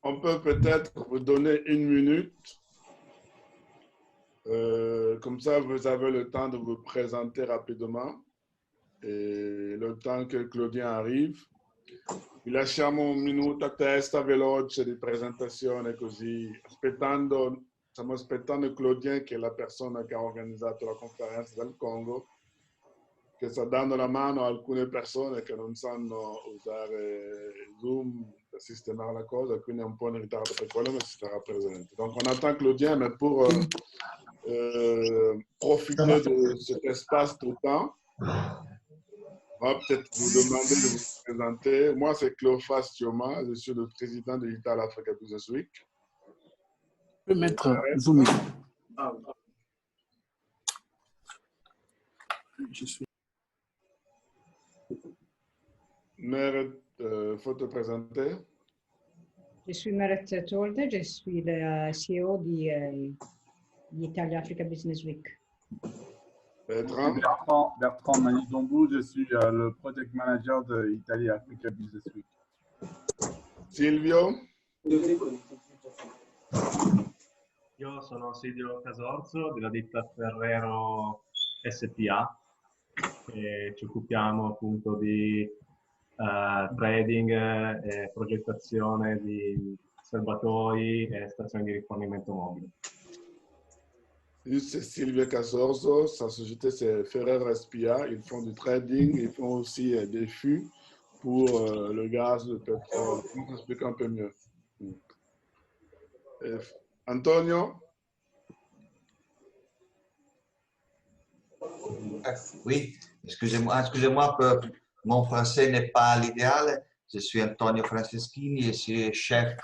on peut peut-être vous donner 1 minute. Comme ça, vous avez le temps de vous présenter rapidement. E le temps che Claudien arrive. Vi lasciamo 1 minuto a testa veloce di presentazione, così stiamo aspettando Claudien, che è la persona che ha organizzato la conferenza del Congo, che sta dando la mano a alcune persone che non sanno usare Zoom per sistemare la cosa, quindi è un po' in ritardo per quello, ma si sarà presente. Donc on attend Claudien, mais pour profiter de cet espace de temps, on va peut-être vous demander de vous présenter. Moi, c'est Cléophas Thioma, je suis le président de l'Ital Africa Business Week. Je peux mettre Zoom. Je suis. Meret, faut te présenter. Je suis Meret Tolde, je suis le CEO di Italia Africa Business Week. Bertrand. Bertrand Manizombu, je suis le Project Manager de Italia Africa Business Week. Silvio. Io sono Silvio Casorzo della ditta Ferrero SPA e ci occupiamo appunto di trading e progettazione di serbatoi e stazioni di rifornimento mobile. C'est Silvio Casorzo, sa société c'est Ferrero SPA, ils font du trading, ils font aussi des fûts pour le gaz, le pétrole. On explique un peu mieux. Antonio. Oui, excusez-moi, mon français n'est pas l'idéal. Je suis Antonio Franceschini, je suis chef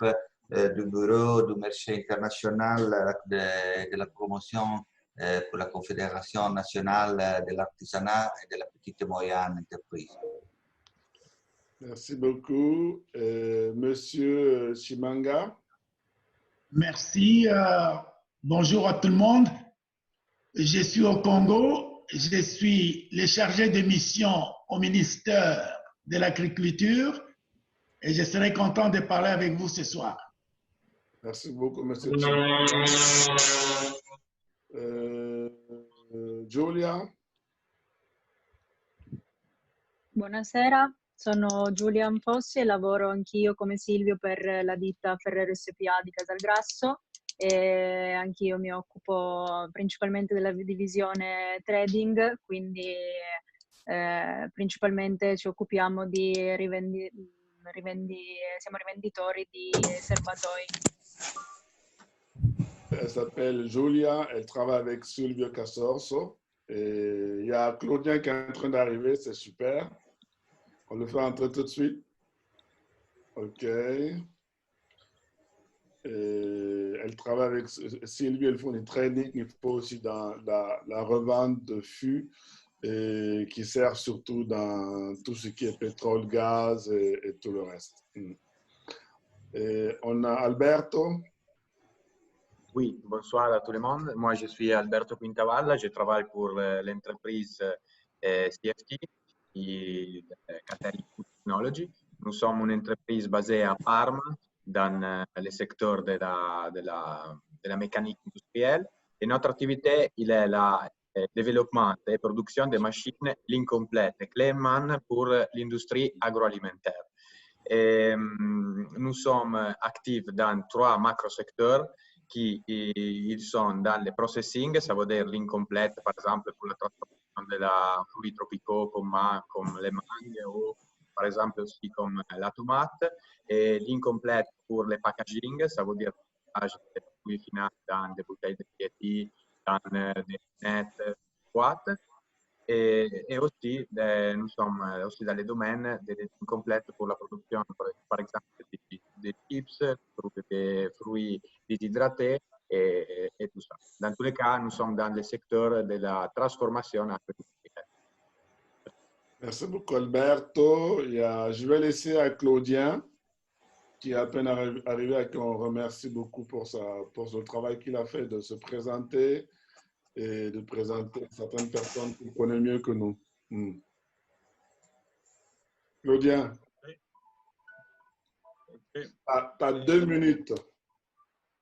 du bureau du marché international de la promotion pour la Confédération nationale de l'artisanat et de la petite et moyenne entreprise. Merci beaucoup. Monsieur Chimanga. Merci. Bonjour à tout le monde. Je suis au Congo. Je suis le chargé de mission au ministère de l'Agriculture et je serai content de parler avec vous ce soir. Merci beaucoup, monsieur Chimanga. Giulia. Buonasera, sono Giulia Anfossi e lavoro anch'io come Silvio per la ditta Ferrero SPA di Casalgrasso e anch'io mi occupo principalmente della divisione trading, quindi principalmente ci occupiamo di siamo rivenditori di serbatoi. Elle s'appelle Julia, elle travaille avec Silvio Casorso. Et il y a Claudien qui est en train d'arriver, c'est super. On le fait entrer tout de suite. OK. Et elle travaille avec Silvio, ils font du trading, il faut aussi dans la revente de fûts et qui sert surtout dans tout ce qui est pétrole, gaz et tout le reste. Et on a Alberto. Oui, bonsoir à tout le monde. Moi, je suis Alberto Quintavalla. Je travaille pour l'entreprise CFT, Catalytic Technology. Nous sommes une entreprise basée à Parme, dans le secteur de la mécanique industrielle. Et notre activité, il est le développement et production de machines ligne complète, Kleinmann pour l'industrie agroalimentaire. Et nous sommes actifs dans 3 macro-secteurs qui ils sont dans le processing, ça veut dire l'incomplète, par exemple, pour la transformation de la fruits tropicaux comme les mangues ou par exemple aussi comme la tomate, et l'incomplète pour le packaging, ça veut dire le des fruits finaux dans des bouteilles de PET, dans des lunettes, boîtes. Et aussi, nous sommes aussi dans le domaine des incomplètes pour la production, par exemple, des chips, des fruits déshydratés et tout ça. Dans tous les cas, nous sommes dans le secteur de la transformation agroindustrielle. Merci beaucoup, Alberto. Je vais laisser à Claudien, qui est à peine arrivé, à qui on remercie beaucoup pour le travail qu'il a fait de se présenter et de présenter certaines personnes qu'il connaît mieux que nous. Claudien. Tu as 2 minutes.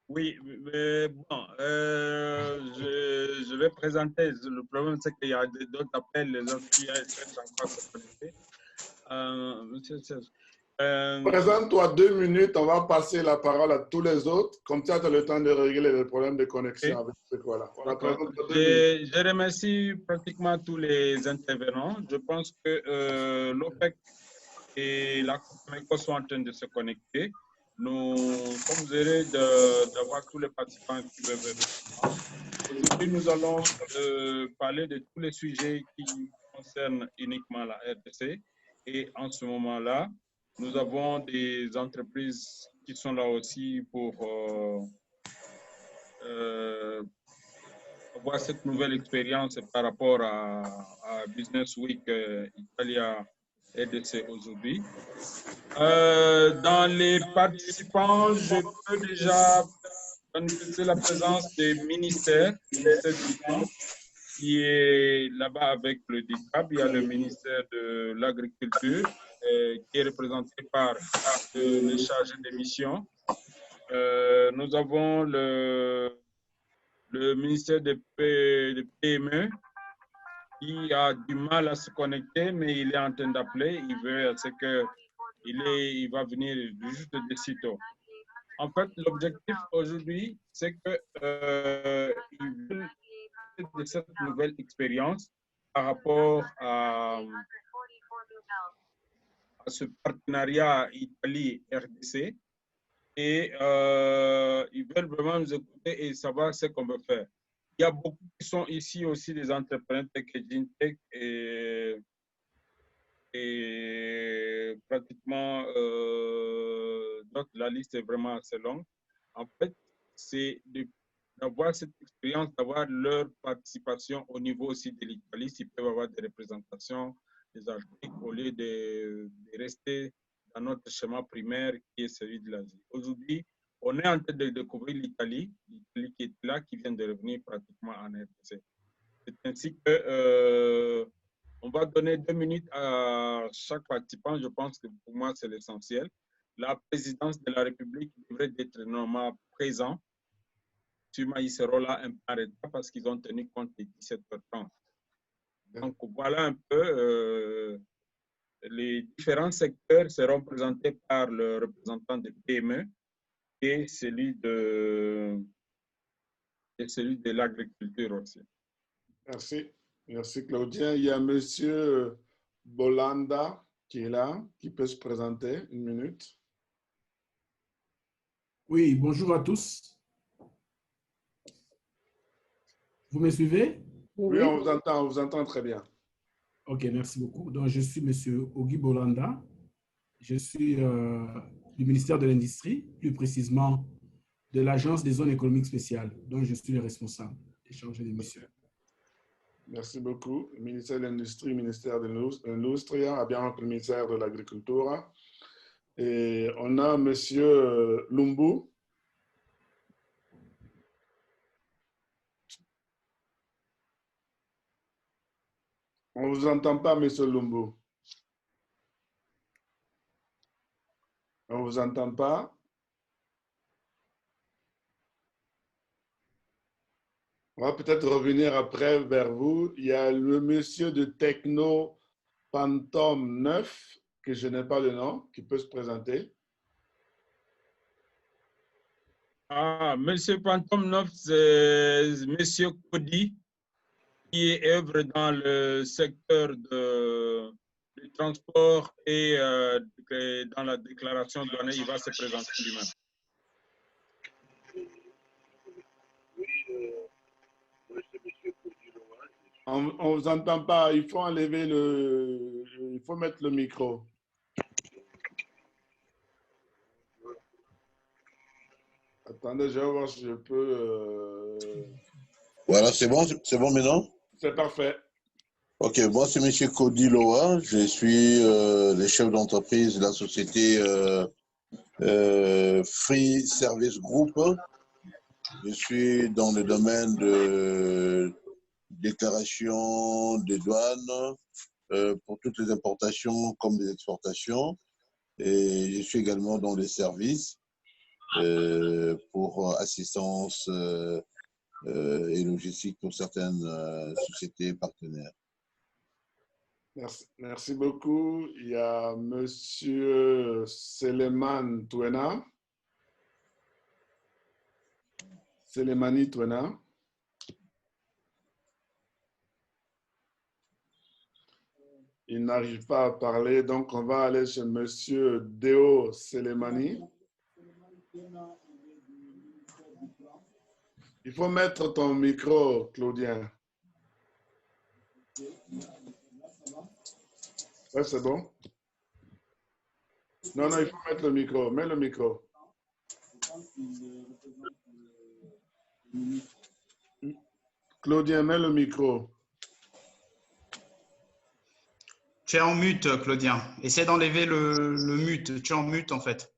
Oui, mais bon, je vais présenter. Le problème, c'est qu'il y a d'autres appels, les autres qui cherchent encore à se connecter. Monsieur Serge, Présente-toi 2 minutes, on va passer la parole à tous les autres. Comme ça, tu as le temps de régler les problèmes de connexion avec ce quoi-là. Je remercie pratiquement tous les intervenants. Je pense que l'OPEC et la COPECO sont en train de se connecter. Nous sommes heureux d'avoir tous les participants qui veulent venir. Aujourd'hui, nous allons parler de tous les sujets qui concernent uniquement la RDC. Et en ce moment-là, nous avons des entreprises qui sont là aussi pour avoir cette nouvelle expérience par rapport à Business Week Italia RDC aujourd'hui. Dans les participants, je peux déjà manifester la présence des ministères du temps qui est là-bas avec le DICAB. Il y a le ministère de l'Agriculture qui est représenté par le chargé de mission. Nous avons le ministère de PME qui a du mal à se connecter, mais il est en train d'appeler. Il veut il va venir juste de sitôt. En fait, l'objectif aujourd'hui, c'est qu'il veut de cette nouvelle expérience par rapport à ce partenariat Italie-RDC et ils veulent vraiment nous écouter et savoir ce qu'on veut faire. Il y a beaucoup qui sont ici aussi des entrepreneurs Tech et pratiquement donc la liste est vraiment assez longue. En fait, c'est d'avoir cette expérience, d'avoir leur participation au niveau aussi de l'Italie, s'ils peuvent avoir des représentations des Afriques au lieu de rester dans notre schéma primaire qui est celui de l'Asie. Aujourd'hui, on est en train de découvrir l'Italie qui est là, qui vient de revenir pratiquement en RDC. C'est ainsi que on va donner 2 minutes à chaque participant. Je pense que pour moi, c'est l'essentiel. La présidence de la République devrait être normalement présent. Sûrement, ils seront là un peu en retard parce qu'ils ont tenu compte des 17h30. Donc, voilà un peu. Les différents secteurs seront présentés par le représentant de PME et celui de l'agriculture aussi. Merci. Merci, Claudien. Il y a M. Bolanda qui est là, qui peut se présenter. 1 minute. Oui, bonjour à tous. Vous me suivez? Oui, on vous entend très bien. Ok, merci beaucoup. Donc, je suis M. Ogi Bolanda. Je suis du ministère de l'Industrie, plus précisément de l'Agence des zones économiques spéciales, dont je suis le responsable des chargés de mission. Merci beaucoup. Le ministère de l'Industrie, ministère de l'Industrie, abbiamo il ministère de l'Agriculture. Et on a M. Lumbu. On ne vous entend pas, M. Lumbu. On ne vous entend pas. On va peut-être revenir après vers vous. Il y a le monsieur de Techno Phantom 9, que je n'ai pas le nom, qui peut se présenter. Ah, monsieur Phantom 9, c'est monsieur Cody, qui œuvre dans le secteur du transport et dans la déclaration douanière. Il va se présenter lui-même. On ne vous entend pas. Il faut enlever il faut mettre le micro. Attendez, je vais voir si je peux... Voilà, c'est bon maintenant? C'est parfait. Ok, moi c'est M. Cody Loa. Je suis le chef d'entreprise de la société Free Service Group. Je suis dans le domaine de déclaration des douanes pour toutes les importations comme les exportations. Et je suis également dans les services pour assistance et logistique pour certaines sociétés partenaires. Merci beaucoup. Il y a Monsieur Seleman Touena. Selemani Touena. Il n'arrive pas à parler, donc on va aller chez Monsieur Deo Selemani. Il faut mettre ton micro, Claudien. Ouais, c'est bon? Non, il faut mettre le micro. Mets le micro. Claudien, mets le micro. Tu es en mute, Claudien. Essaie d'enlever le mute. Tu es en mute, en fait.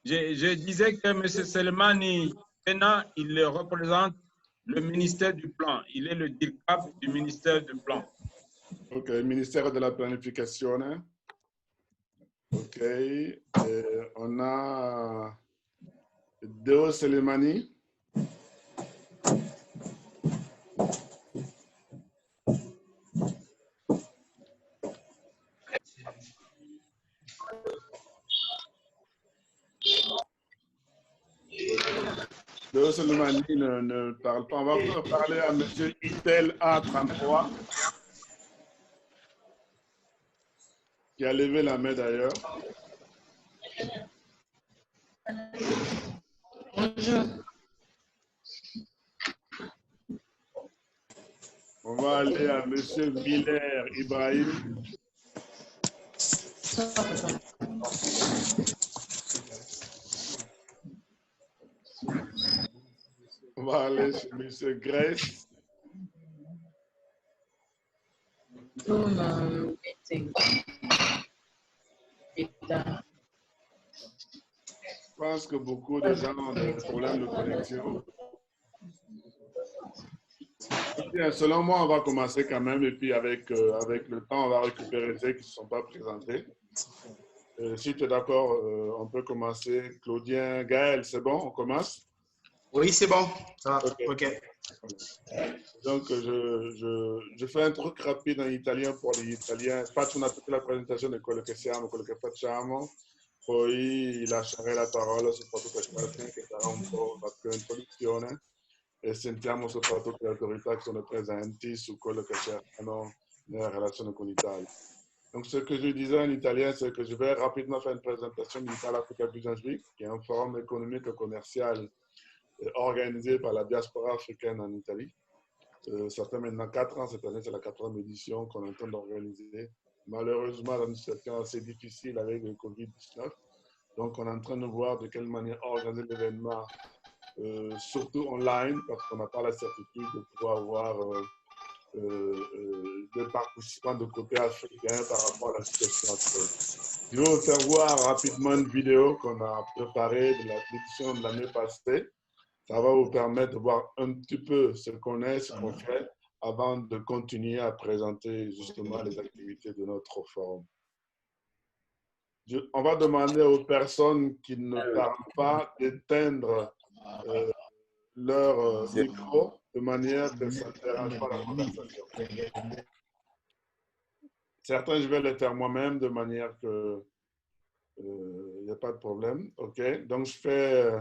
Je disais que M. Selemani Touena, il représente le ministère du Plan. Il est le DIRCAP du ministère du Plan. Ok, ministère de la Planification. Ok, on a Deo Selemani. Deo Selemani ne parle pas. On va parler à M. Itel A33, qui a levé la main d'ailleurs. Bonjour. On va aller à M. Miller Ibrahim. On va aller chez M. Grace. Je pense que beaucoup de gens ont des problèmes de connexion. Bien, selon moi, on va commencer quand même et puis avec le temps, on va récupérer ceux qui ne se sont pas présentés. Si tu es d'accord, on peut commencer. Claudien, Gaël, c'est bon? On commence? Oui, c'est bon. Ça va. Ok. Donc, je fais un truc rapide en italien pour gli italiani. Faccio una piccola presentazione di quello che siamo, quello che facciamo. Poi lascerei la parola soprattutto a Claudien che sarà un po' la più introduzione e sentiamo soprattutto le autorità che sono presenti su quello che cercano nella relazione con l'Italia. Donc, ce que je disais en italien, c'est que je vais rapidement faire une présentation d'Italia Africa Business Week, qui est un forum économique et commercial organisé par la diaspora africaine en Italie. Ça fait maintenant 4 ans, cette année c'est la 4e édition qu'on est en train d'organiser. Malheureusement, dans une situation assez difficile avec le Covid-19. Donc on est en train de voir de quelle manière organiser l'événement, surtout online, parce qu'on n'a pas la certitude de pouvoir avoir des participants de côté africain par rapport à la situation actuelle. Je vais vous faire voir rapidement une vidéo qu'on a préparée de l'édition de l'année passée. Ça va vous permettre de voir un petit peu ce qu'on est, ce qu'on fait, avant de continuer à présenter justement les activités de notre forum. On va demander aux personnes qui ne parlent pas d'éteindre leur micro de manière que ça ne dérange pas la conversation. Certains, je vais les faire moi-même de manière que il n'y a pas de problème. OK, donc je fais...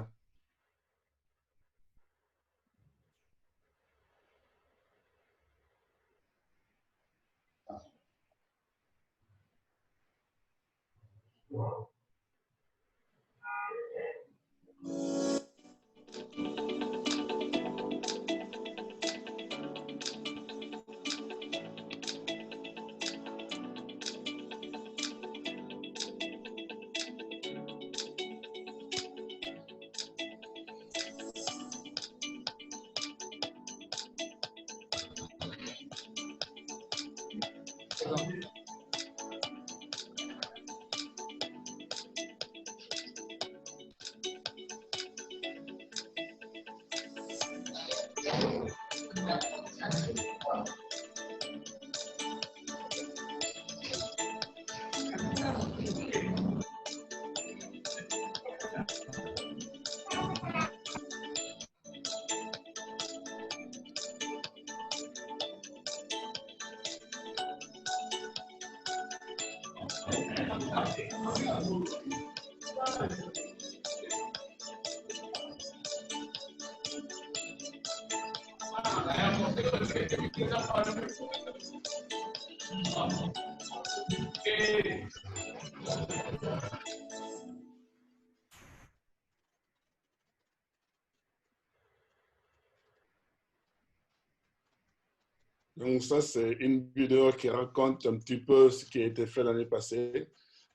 Donc ça, c'est une vidéo qui raconte un petit peu ce qui a été fait l'année passée.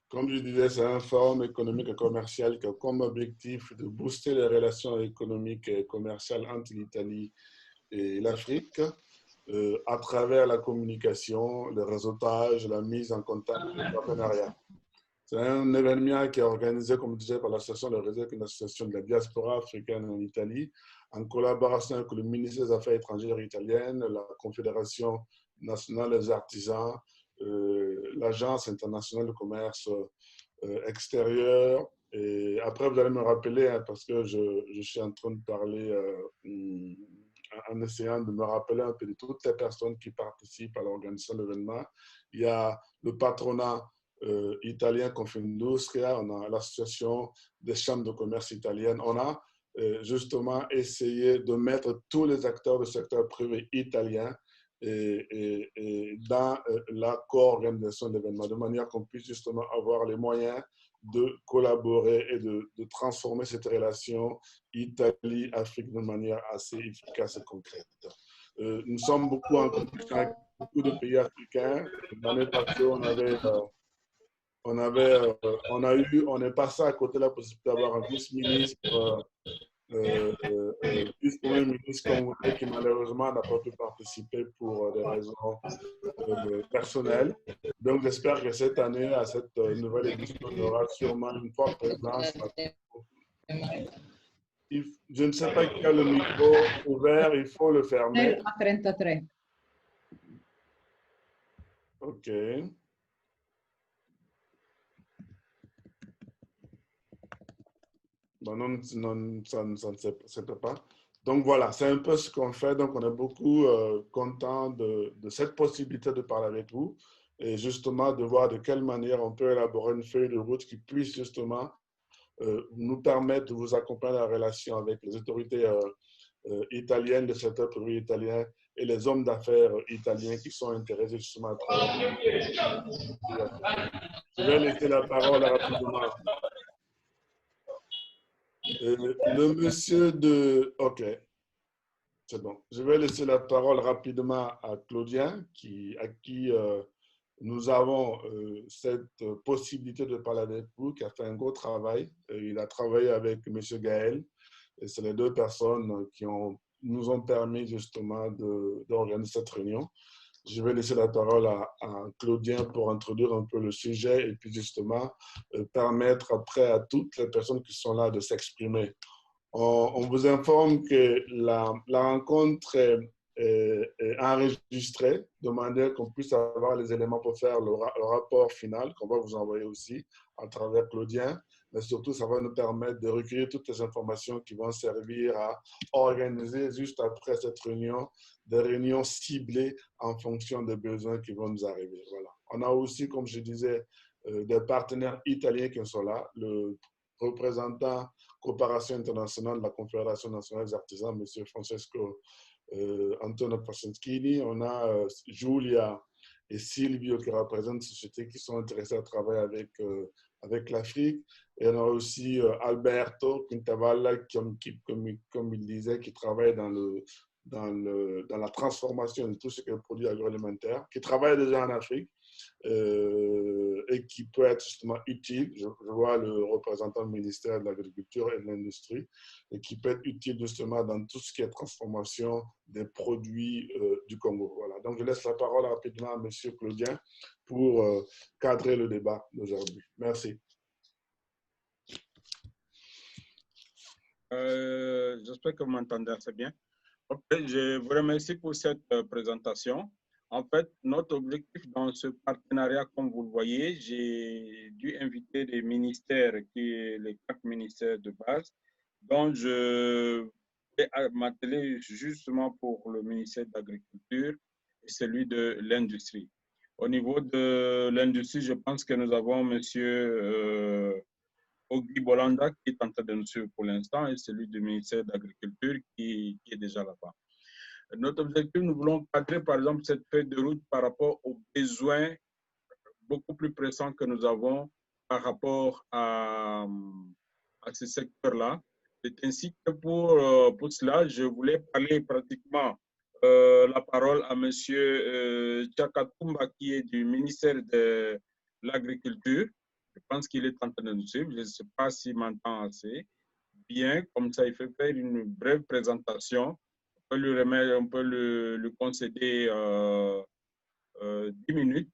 Comme je disais, c'est un forum économique et commercial qui a comme objectif de booster les relations économiques et commerciales entre l'Italie et l'Afrique à travers la communication, le réseautage, la mise en contact, le partenariat. C'est un événement qui est organisé, comme je disais, par l'association de réseau, une association de la diaspora africaine en Italie, en collaboration avec le ministère des Affaires étrangères italienne, la Confédération nationale des artisans, l'Agence internationale de commerce extérieur. Et après, vous allez me rappeler, hein, parce que je suis en train de parler en essayant de me rappeler un peu de toutes les personnes qui participent à l'organisation de l'événement. Il y a le patronat italien Confindustria, on a l'association des chambres de commerce italiennes, on a justement essayé de mettre tous les acteurs du secteur privé italien et dans la co-organisation d'événements, de manière qu'on puisse justement avoir les moyens de collaborer et de transformer cette relation Italie-Afrique de manière assez efficace et concrète. Nous sommes beaucoup en compétition avec beaucoup de pays africains. L'année passée, on est passé à côté de la possibilité d'avoir un vice-ministre, vice-premier ministre congolais qui malheureusement n'a pas pu participer pour des raisons personnelles. Donc j'espère que cette année, à cette nouvelle édition, on aura sûrement une forte présence. Je ne sais pas qui a le micro ouvert, il faut le fermer. À 33. OK. Bon, non, ça ne se peut pas. Donc voilà, c'est un peu ce qu'on fait. Donc on est beaucoup content de cette possibilité de parler avec vous et justement de voir de quelle manière on peut élaborer une feuille de route qui puisse justement nous permettre de vous accompagner dans la relation avec les autorités italiennes, le secteur privé italien et les hommes d'affaires italiens qui sont intéressés justement à travailler. Je vais laisser la parole rapidement. Le monsieur de... OK, c'est bon. Je vais laisser la parole rapidement à Claudien, à qui nous avons cette possibilité de parler avec vous, qui a fait un gros travail. Il a travaillé avec monsieur Gaël, et c'est les deux personnes qui nous ont permis justement d'organiser cette réunion. Je vais laisser la parole à Claudien pour introduire un peu le sujet et puis justement permettre après à toutes les personnes qui sont là de s'exprimer. On vous informe que la rencontre est enregistrée, de manière qu'on puisse avoir les éléments pour faire le rapport final qu'on va vous envoyer aussi à travers Claudien. Mais surtout, ça va nous permettre de recueillir toutes les informations qui vont servir à organiser juste après cette réunion, des réunions ciblées en fonction des besoins qui vont nous arriver. Voilà. On a aussi, comme je disais, des partenaires italiens qui sont là. Le représentant coopération internationale de la Confédération nationale des artisans, M. Francesco Antonio Pasenschini. On a Giulia et Silvio qui représentent des sociétés qui sont intéressées à travailler avec l'Afrique. Et on a aussi Alberto Quintavalla, comme il disait, qui travaille dans la transformation de tout ce qui est produit agroalimentaire, qui travaille déjà en Afrique et qui peut être justement utile. Je vois le représentant du ministère de l'Agriculture et de l'Industrie, et qui peut être utile justement dans tout ce qui est transformation des produits du Congo. Voilà. Donc je laisse la parole rapidement à M. Claudien pour cadrer le débat d'aujourd'hui. Merci. J'espère que vous m'entendez assez bien. Okay, je vous remercie pour cette présentation. En fait, notre objectif dans ce partenariat, comme vous le voyez, j'ai dû inviter les ministères, les 4 ministères de base, dont je vais m'atteler justement pour le ministère de l'Agriculture et celui de l'Industrie. Au niveau de l'industrie, je pense que nous avons M. Ogi Bolanda qui est en train de nous suivre pour l'instant et celui du ministère de l'Agriculture qui est déjà là-bas. Notre objectif, nous voulons cadrer par exemple cette feuille de route par rapport aux besoins beaucoup plus pressants que nous avons par rapport à ce secteur-là. C'est ainsi que pour cela, je voulais parler pratiquement la parole à M. Tchakatumba qui est du ministère de l'Agriculture. Je pense qu'il est en train de nous suivre. Je ne sais pas s'il m'entend assez bien. Comme ça, il fait faire une brève présentation. On peut lui remettre, on peut lui concéder 10 minutes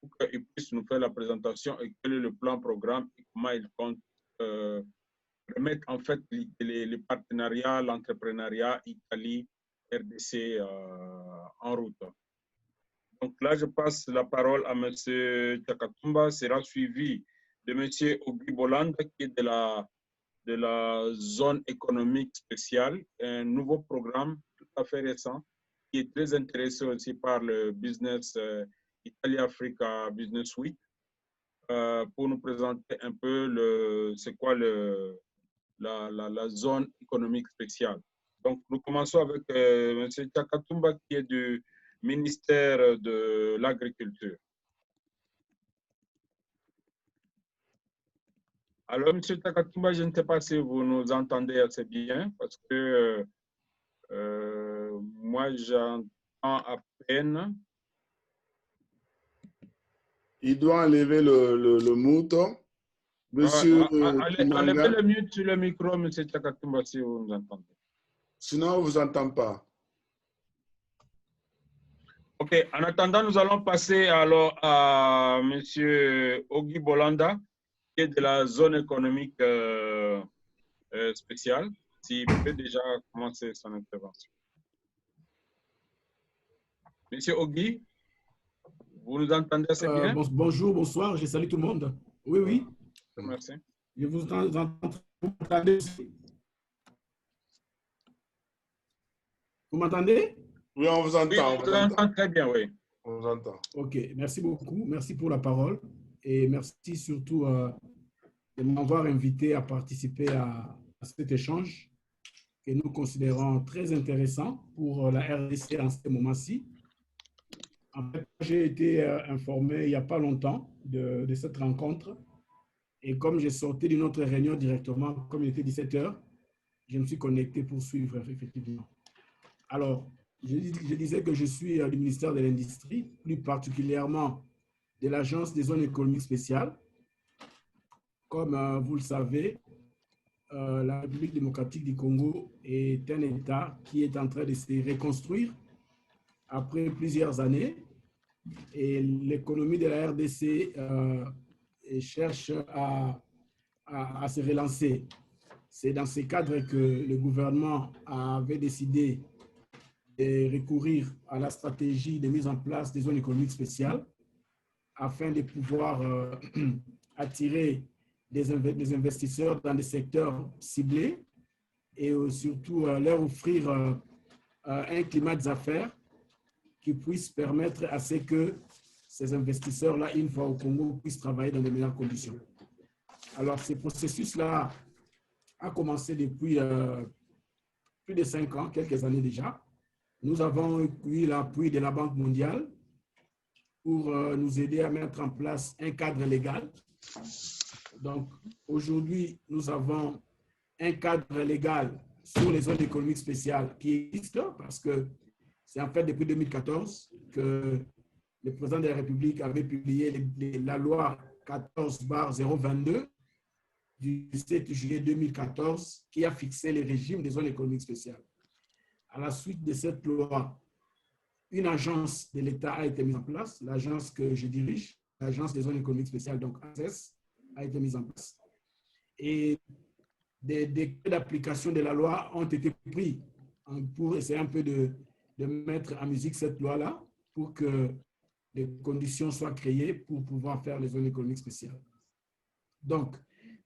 pour qu'il puisse nous faire la présentation et quel est le plan programme et comment il compte remettre en fait les partenariats, l'entrepreneuriat Italie, RDC en route. Donc là, je passe la parole à M. Tchakatumba, sera suivi de M. Ogi Bolanda, qui est de la zone économique spéciale, un nouveau programme tout à fait récent, qui est très intéressé aussi par le business Italie-Africa Business Week, pour nous présenter un peu c'est quoi la zone économique spéciale. Donc, nous commençons avec M. Tchakatumba, qui est du ministère de l'Agriculture. Alors, M. Tchakatumba, je ne sais pas si vous nous entendez assez bien, parce que moi, j'entends à peine. Il doit enlever le mute. Monsieur enlevez le mute sur le micro, M. Tchakatumba, si vous nous entendez. Sinon, on ne vous entend pas. OK. En attendant, nous allons passer alors à M. Ogi Bolanda, qui est de la zone économique spéciale. S'il peut déjà commencer son intervention. Monsieur Ogi, vous nous entendez assez bien? Bonjour, bonsoir, je salue tout le monde. Oui, oui. Merci. Je vous entends. Vous m'entendez? Oui, on vous entend. Oui, on vous entend très bien, oui. On vous entend. OK, merci beaucoup. Merci pour la parole et merci surtout de m'avoir invité à participer à cet échange que nous considérons très intéressant pour la RDC en ce moment-ci. En fait, j'ai été informé il n'y a pas longtemps de cette rencontre et comme j'ai sorti d'une autre réunion directement, comme il était 17 h, je me suis connecté pour suivre effectivement. Alors, je disais que je suis du ministère de l'Industrie, plus particulièrement de l'Agence des zones économiques spéciales. Comme vous le savez, la République démocratique du Congo est un État qui est en train de se reconstruire après plusieurs années et l'économie de la RDC cherche à se relancer. C'est dans ce cadre que le gouvernement avait décidé de recourir à la stratégie de mise en place des zones économiques spéciales afin de pouvoir attirer des investisseurs dans des secteurs ciblés et surtout leur offrir un climat d'affaires qui puisse permettre à ce que ces investisseurs-là, une fois au Congo, puissent travailler dans de meilleures conditions. Alors, ce processus-là a commencé depuis plus de 5 ans, quelques années déjà. Nous avons eu l'appui de la Banque mondiale pour nous aider à mettre en place un cadre légal. Donc, aujourd'hui, nous avons un cadre légal sur les zones économiques spéciales qui existe parce que c'est en fait depuis 2014 que le président de la République avait publié la loi 14/022 du 7 juillet 2014 qui a fixé les régimes des zones économiques spéciales. À la suite de cette loi, une agence de l'État a été mise en place, l'agence que je dirige, l'agence des zones économiques spéciales, donc ACES, a été mise en place. Et des décrets d'application de la loi ont été pris pour essayer un peu de mettre en musique cette loi-là pour que les conditions soient créées pour pouvoir faire les zones économiques spéciales. Donc,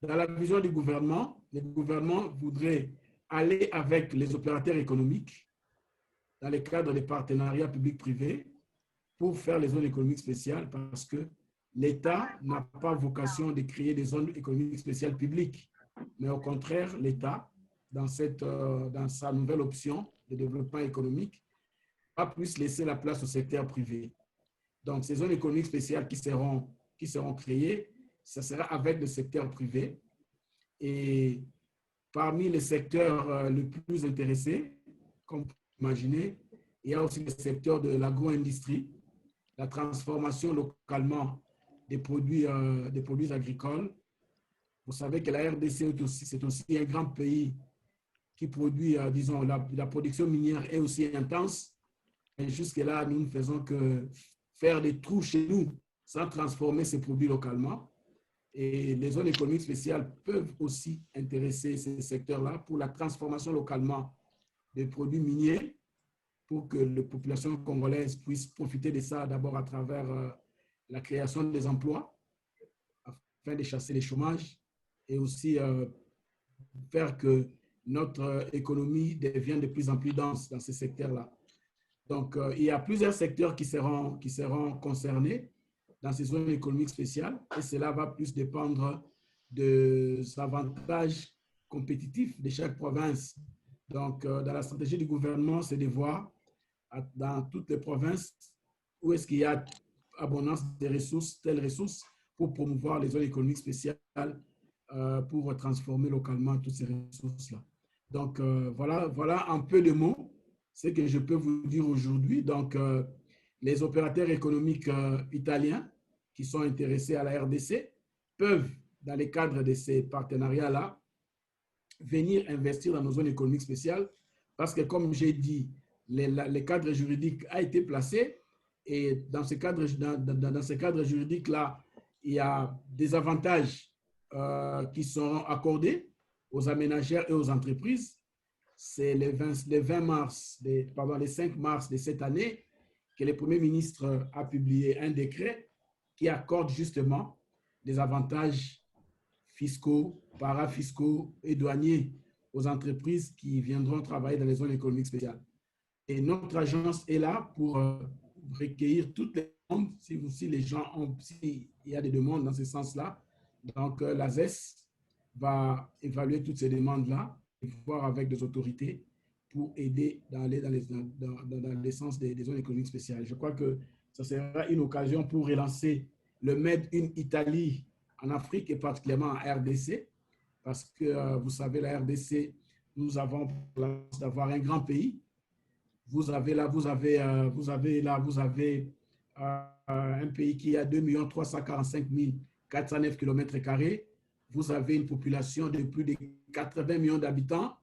dans la vision du gouvernement, le gouvernement voudrait aller avec les opérateurs économiques dans le cadre des partenariats publics-privés pour faire les zones économiques spéciales parce que l'État n'a pas vocation de créer des zones économiques spéciales publiques. Mais au contraire, l'État, dans sa nouvelle option de développement économique, va plus laisser la place au secteur privé. Donc, ces zones économiques spéciales qui seront créées, ça sera avec le secteur privé. Et parmi les secteurs les plus intéressés, comme vous imaginez, il y a aussi le secteur de l'agro-industrie, la transformation localement des produits agricoles. Vous savez que la RDC, c'est aussi un grand pays qui produit, disons, la production minière est aussi intense. Et jusque-là, nous ne faisons que faire des trous chez nous sans transformer ces produits localement. Et les zones économiques spéciales peuvent aussi intéresser ces secteurs-là pour la transformation localement des produits miniers pour que la population congolaise puisse profiter de ça d'abord à travers la création des emplois afin de chasser le chômage et aussi faire que notre économie devienne de plus en plus dense dans ces secteurs-là. Donc, il y a plusieurs secteurs qui seront concernés dans ces zones économiques spéciales et cela va plus dépendre des avantages compétitifs de chaque province. Donc, dans la stratégie du gouvernement, c'est de voir dans toutes les provinces où est-ce qu'il y a abondance de ressources, telles ressources, pour promouvoir les zones économiques spéciales pour transformer localement toutes ces ressources-là. Donc, voilà un peu de mots, ce que je peux vous dire aujourd'hui. Donc, les opérateurs économiques italiens qui sont intéressés à la RDC peuvent, dans le cadre de ces partenariats-là, venir investir dans nos zones économiques spéciales parce que, comme j'ai dit, le cadre juridique a été placé et dans ce cadre juridique-là, il y a des avantages qui seront accordés aux aménageurs et aux entreprises. C'est le 5 mars de cette année que le Premier ministre a publié un décret qui accorde justement des avantages fiscaux, parafiscaux et douaniers aux entreprises qui viendront travailler dans les zones économiques spéciales. Et notre agence est là pour recueillir toutes les demandes, si les gens ont, s'il y a des demandes dans ce sens-là. Donc, l'ASES va évaluer toutes ces demandes-là et voir avec des autorités pour aider dans le sens des zones économiques spéciales. Je crois que ça sera une occasion pour relancer le Made in Italy en Afrique et particulièrement en RDC, parce que vous savez, la RDC, nous avons la chance d'avoir un grand pays. Vous avez un pays qui a 2 345 409 km². Vous avez une population de plus de 80 millions d'habitants.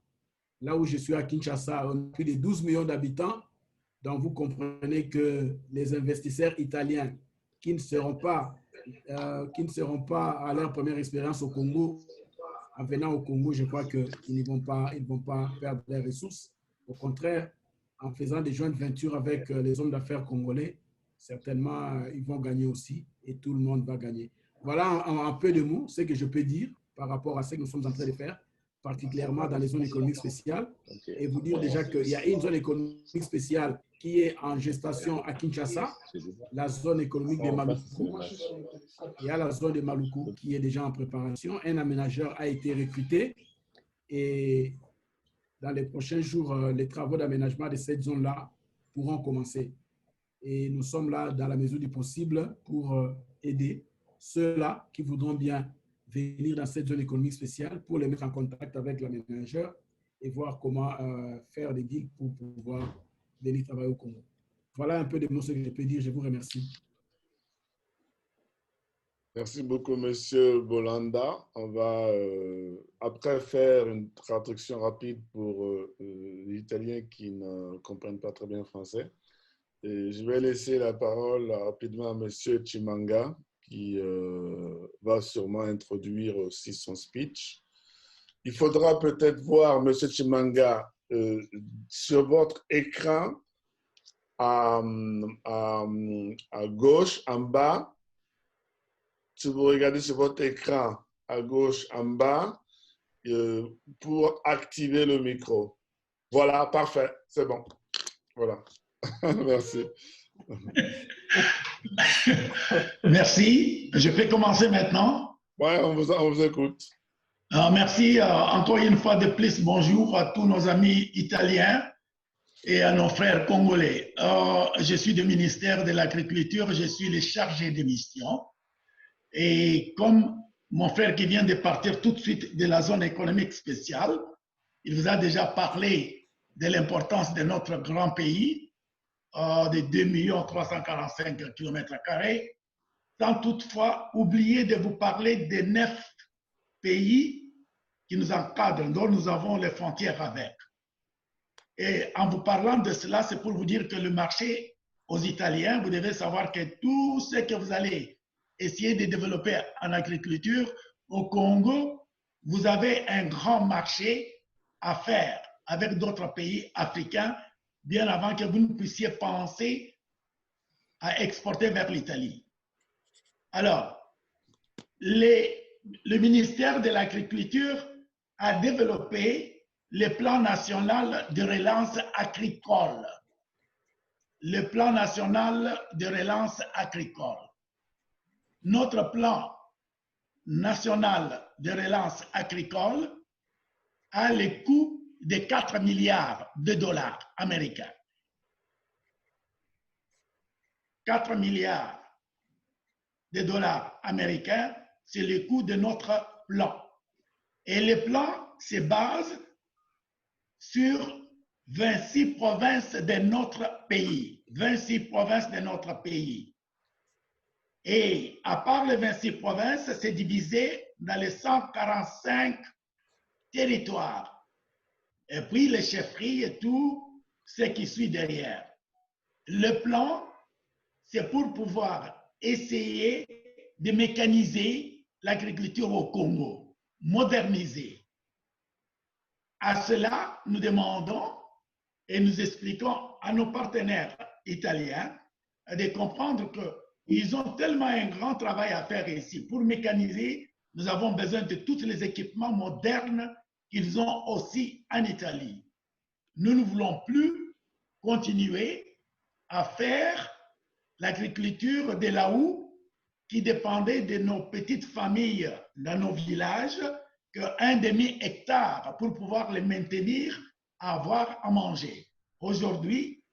Là où je suis à Kinshasa, on a plus de 12 millions d'habitants. Donc, vous comprenez que les investisseurs italiens qui ne seront pas à leur première expérience au Congo, en venant au Congo, je crois qu'ils ne vont pas perdre leurs ressources. Au contraire, en faisant des jointes ventures avec les hommes d'affaires congolais, certainement, ils vont gagner aussi et tout le monde va gagner. Voilà un peu de mots, ce que je peux dire par rapport à ce que nous sommes en train de faire, particulièrement dans les zones économiques spéciales. Et vous dire déjà qu'il y a une zone économique spéciale qui est en gestation à Kinshasa, la zone économique de Maluku. Il y a la zone de Maluku qui est déjà en préparation. Un aménageur a été recruté et dans les prochains jours, les travaux d'aménagement de cette zone-là pourront commencer. Et nous sommes là dans la mesure du possible pour aider ceux-là qui voudront bien venir dans cette zone économique spéciale pour les mettre en contact avec l'aménageur et voir comment faire des deals pour pouvoir venir travailler au Congo. Voilà un peu de mots que je peux dire. Je vous remercie. Merci beaucoup, Monsieur Bolanda. On va après faire une traduction rapide pour les Italiens qui ne comprennent pas très bien le français. Et je vais laisser la parole rapidement à Monsieur Chimanga qui va sûrement introduire aussi son speech. Il faudra peut-être voir, Monsieur Chimanga, sur votre écran à gauche, en bas. Si vous regardez sur votre écran à gauche en bas, pour activer le micro. Voilà, parfait, c'est bon. Voilà, merci. Merci. Je peux commencer maintenant. Ouais, on vous écoute. Merci encore une fois de plus. Bonjour à tous nos amis italiens et à nos frères congolais. Je suis du ministère de l'Agriculture, je suis le chargé de mission. Et comme mon frère qui vient de partir tout de suite de la zone économique spéciale, il vous a déjà parlé de l'importance de notre grand pays, de 2 345 km², sans toutefois oublier de vous parler des 9 pays qui nous encadrent, dont nous avons les frontières avec. Et en vous parlant de cela, c'est pour vous dire que le marché aux Italiens, vous devez savoir que tout ce que vous allez essayer de développer en agriculture au Congo, vous avez un grand marché à faire avec d'autres pays africains, bien avant que vous ne puissiez penser à exporter vers l'Italie. Alors, le ministère de l'Agriculture a développé le plan national de relance agricole. Le plan national de relance agricole. Notre plan national de relance agricole a le coût de 4 milliards de dollars américains. 4 milliards de dollars américains, c'est le coût de notre plan. Et le plan se base sur 26 provinces de notre pays. 26 provinces de notre pays. Et à part les 26 provinces, c'est divisé dans les 145 territoires. Et puis les chefferies et tout ce qui suit derrière. Le plan, c'est pour pouvoir essayer de mécaniser l'agriculture au Congo, moderniser. À cela, nous demandons et nous expliquons à nos partenaires italiens de comprendre qu'ils ont tellement un grand travail à faire ici. Pour mécaniser, nous avons besoin de tous les équipements modernes qu'ils ont aussi en Italie. Nous ne voulons plus continuer à faire l'agriculture de la houe qui dépendait de nos petites familles dans nos villages, qu'un demi-hectare pour pouvoir les maintenir, avoir à manger. Aujourd'hui,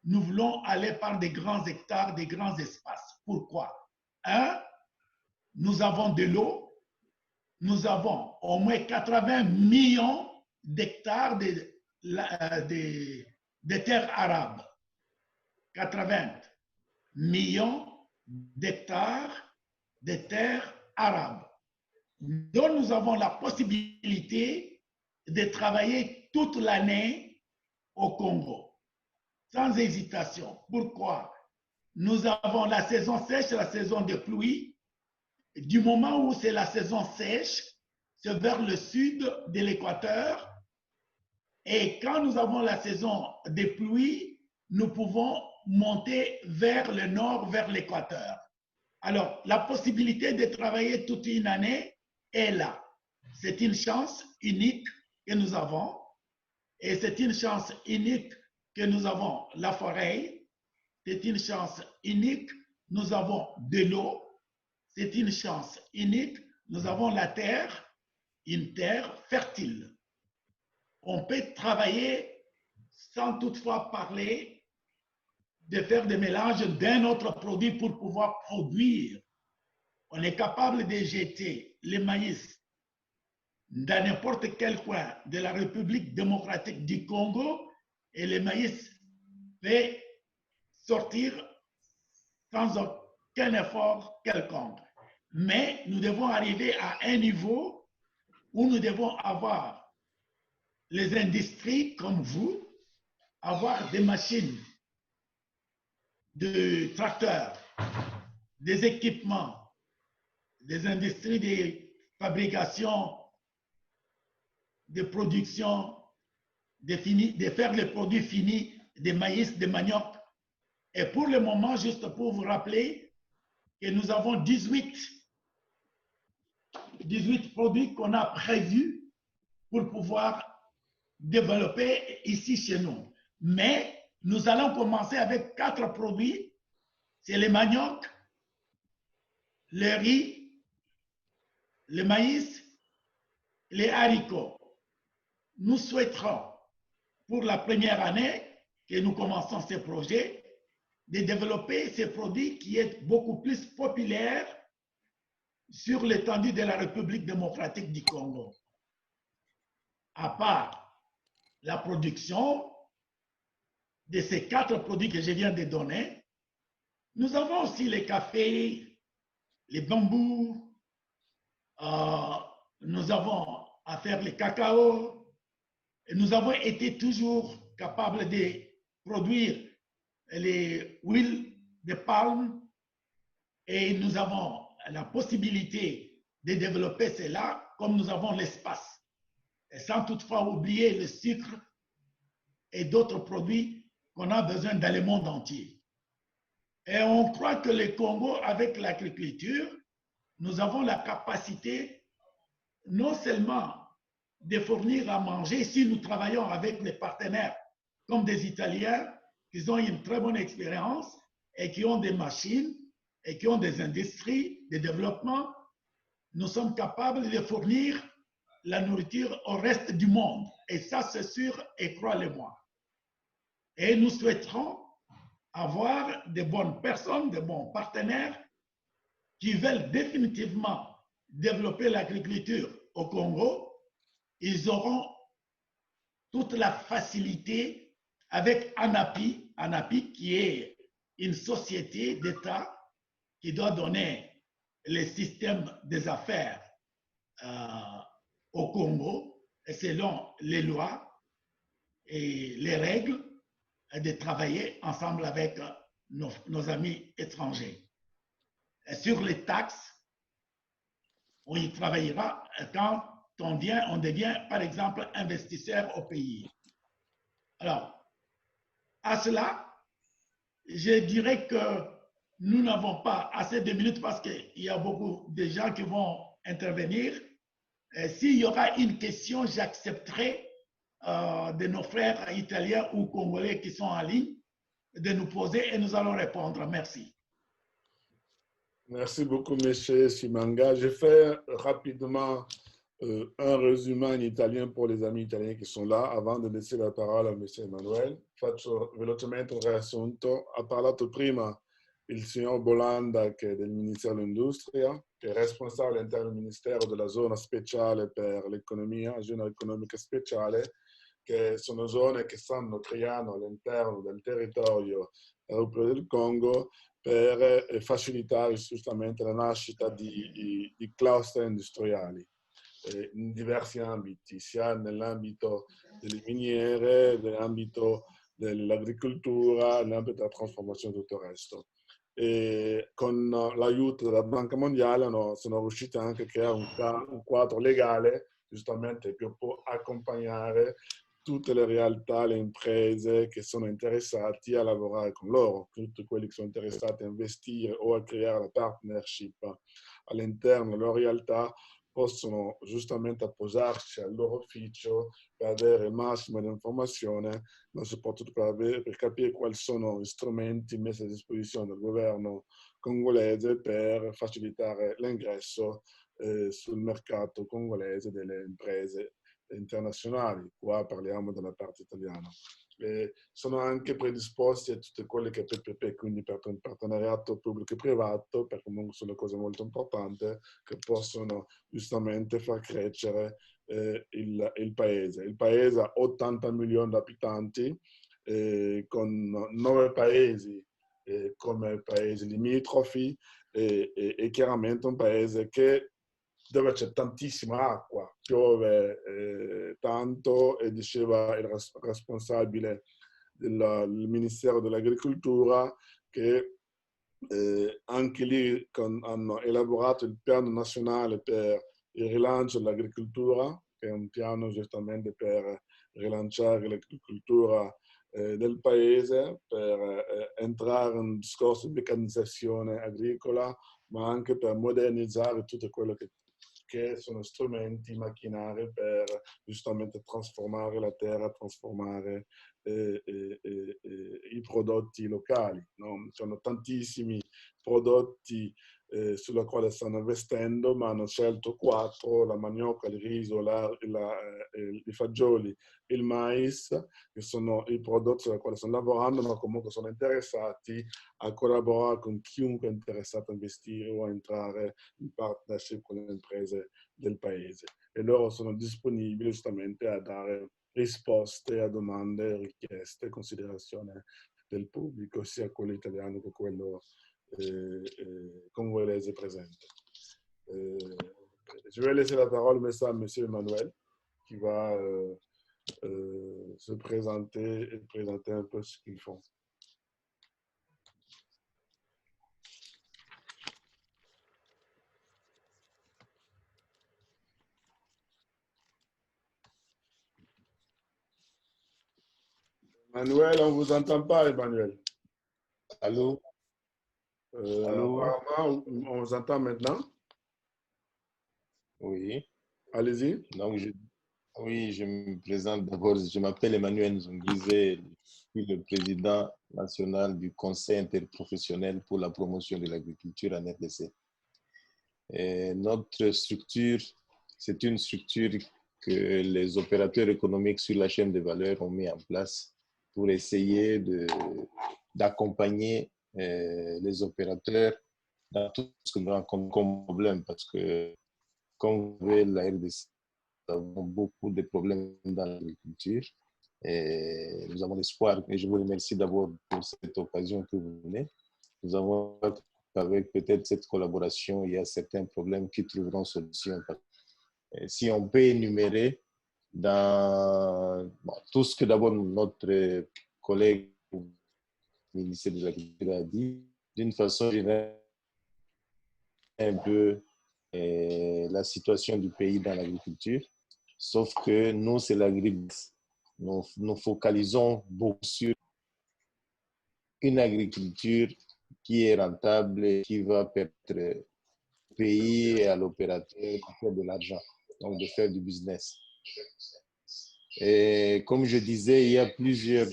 nous voulons aller par des grands hectares, des grands espaces. Pourquoi? Nous avons de l'eau, nous avons au moins 80 millions d'hectares de terres arabes. 80 millions d'hectares de terres arabes, dont nous avons la possibilité de travailler toute l'année au Congo, sans hésitation. Pourquoi? Nous avons la saison sèche, la saison de pluie. Du moment où c'est la saison sèche, c'est vers le sud de l'équateur. Et quand nous avons la saison des pluies, nous pouvons monter vers le nord, vers l'équateur. Alors, la possibilité de travailler toute une année est là. C'est une chance unique que nous avons. Et c'est une chance unique que nous avons la forêt. C'est une chance unique. Nous avons de l'eau. C'est une chance unique. Nous avons la terre, une terre fertile. On peut travailler sans toutefois parler de faire des mélanges d'un autre produit pour pouvoir produire. On est capable de jeter le maïs dans n'importe quel coin de la République démocratique du Congo et le maïs peut sortir sans aucun effort quelconque. Mais nous devons arriver à un niveau où nous devons avoir les industries comme vous, avoir des machines, de tracteurs, des équipements, des industries de fabrication, de production, de faire les produits finis, de maïs, de manioc. Et pour le moment, juste pour vous rappeler que nous avons 18 produits qu'on a prévus pour pouvoir développer ici chez nous. Mais nous allons commencer avec 4 produits c'est le manioc, le riz, le maïs, les haricots. Nous souhaiterons, pour la première année que nous commençons ce projet, de développer ces produits qui est beaucoup plus populaire sur l'étendue de la République démocratique du Congo. À part la production de ces 4 produits que je viens de donner, nous avons aussi les cafés, les bambous, nous avons à faire le cacao, et nous avons été toujours capables de produire les huiles de palme et nous avons la possibilité de développer cela comme nous avons l'espace, et sans toutefois oublier le sucre et d'autres produits qu'on a besoin dans le monde entier. Et on croit que le Congo, avec l'agriculture, nous avons la capacité non seulement de fournir à manger, si nous travaillons avec des partenaires comme des Italiens, qui ont une très bonne expérience et qui ont des machines et qui ont des industries de développement, nous sommes capables de fournir la nourriture au reste du monde. Et ça, c'est sûr, et croyez-moi. Et nous souhaiterons avoir de bonnes personnes, de bons partenaires qui veulent définitivement développer l'agriculture au Congo. Ils auront toute la facilité avec ANAPI qui est une société d'État qui doit donner le système des affaires au Congo selon les lois et les règles, de travailler ensemble avec nos amis étrangers. Et sur les taxes, on y travaillera quand on devient, par exemple, investisseur au pays. Alors, à cela, je dirais que nous n'avons pas assez de minutes parce qu'il y a beaucoup de gens qui vont intervenir. S'il y aura une question, j'accepterai de nos frères italiens ou congolais qui sont en ligne de nous poser et nous allons répondre. Merci. Merci beaucoup, M. Simanga. Je fais rapidement un résumé en italien pour les amis italiens qui sono là, avant di laissare la parola a M. Emanuele. Faccio velocemente un riassunto. Ha parlato prima il signor Bolanda, che è del Ministero dell'Industria, che è responsabile all'interno del Ministero della zona speciale per l'economia, zona economica speciale, che sono zone che stanno creando all'interno del territorio europeo del Congo per facilitare giustamente la nascita di cluster industriali in diversi ambiti, sia nell'ambito delle miniere, nell'ambito dell'agricoltura, nell'ambito della trasformazione e tutto il resto. E con l'aiuto della Banca Mondiale sono riusciti anche a creare un quadro legale giustamente che può accompagnare tutte le realtà, le imprese che sono interessati a lavorare con loro, tutti quelli che sono interessati a investire o a creare la partnership all'interno della loro realtà possono giustamente apposarsi al loro ufficio per avere il massimo di informazione, ma soprattutto per capire quali sono gli strumenti messi a disposizione del governo congolese per facilitare l'ingresso sul mercato congolese delle imprese internazionali. Qua parliamo della parte italiana. Sono anche predisposti a tutte quelle che PPP, quindi per un partenariato pubblico e privato, perché comunque sono cose molto importanti che possono giustamente far crescere il paese. Il paese ha 80 milioni di abitanti, con 9 paesi come paesi limitrofi e chiaramente un paese dove c'è tantissima acqua, piove tanto, e diceva il responsabile del Ministero dell'Agricoltura che anche lì hanno elaborato il piano nazionale per il rilancio dell'agricoltura, che è un piano giustamente per rilanciare l'agricoltura del paese, per entrare in un discorso di meccanizzazione agricola, ma anche per modernizzare tutto quello che perché sono strumenti, macchinari per giustamente trasformare la terra, trasformare i prodotti locali. No? Ci sono tantissimi prodotti sulla quale stanno investendo, ma hanno scelto 4: la manioca, il riso, i fagioli, il mais, che sono i prodotti sulla quale stanno lavorando, ma comunque sono interessati a collaborare con chiunque è interessato a investire o a entrare in partnership con le imprese del paese. E loro sono disponibili giustamente a dare risposte a domande, richieste, considerazione del pubblico, sia quello italiano che quello congolese présente. Je vais laisser la parole maintenant à M. Emmanuel, qui va se présenter et présenter un peu ce qu'ils font. Emmanuel, on ne vous entend pas, Emmanuel. Allô? Allô? Apparemment, on vous entend maintenant. Oui. Allez-y. Donc, oui, je me présente d'abord. Je m'appelle Emmanuel Nzongizé. Je suis le président national du Conseil interprofessionnel pour la promotion de l'agriculture en RDC. Et notre structure, c'est une structure que les opérateurs économiques sur la chaîne de valeur ont mis en place pour essayer d'accompagner les opérateurs dans tout ce que nous rencontrons comme problème, parce que, comme vous voyez, la RDC, nous avons beaucoup de problèmes dans l'agriculture et nous avons l'espoir, et je vous remercie d'abord pour cette occasion que vous venez. Nous avons, avec peut-être cette collaboration, il y a certains problèmes qui trouveront solution. Et si on peut énumérer dans tout ce que d'abord notre collègue ministre de l'Agriculture a dit, d'une façon générale, un peu la situation du pays dans l'agriculture, sauf que nous, c'est l'agribusiness. Nous focalisons beaucoup sur une agriculture qui est rentable et qui va permettre au pays et à l'opérateur de faire de l'argent, donc de faire du business. Et comme je disais, il y a plusieurs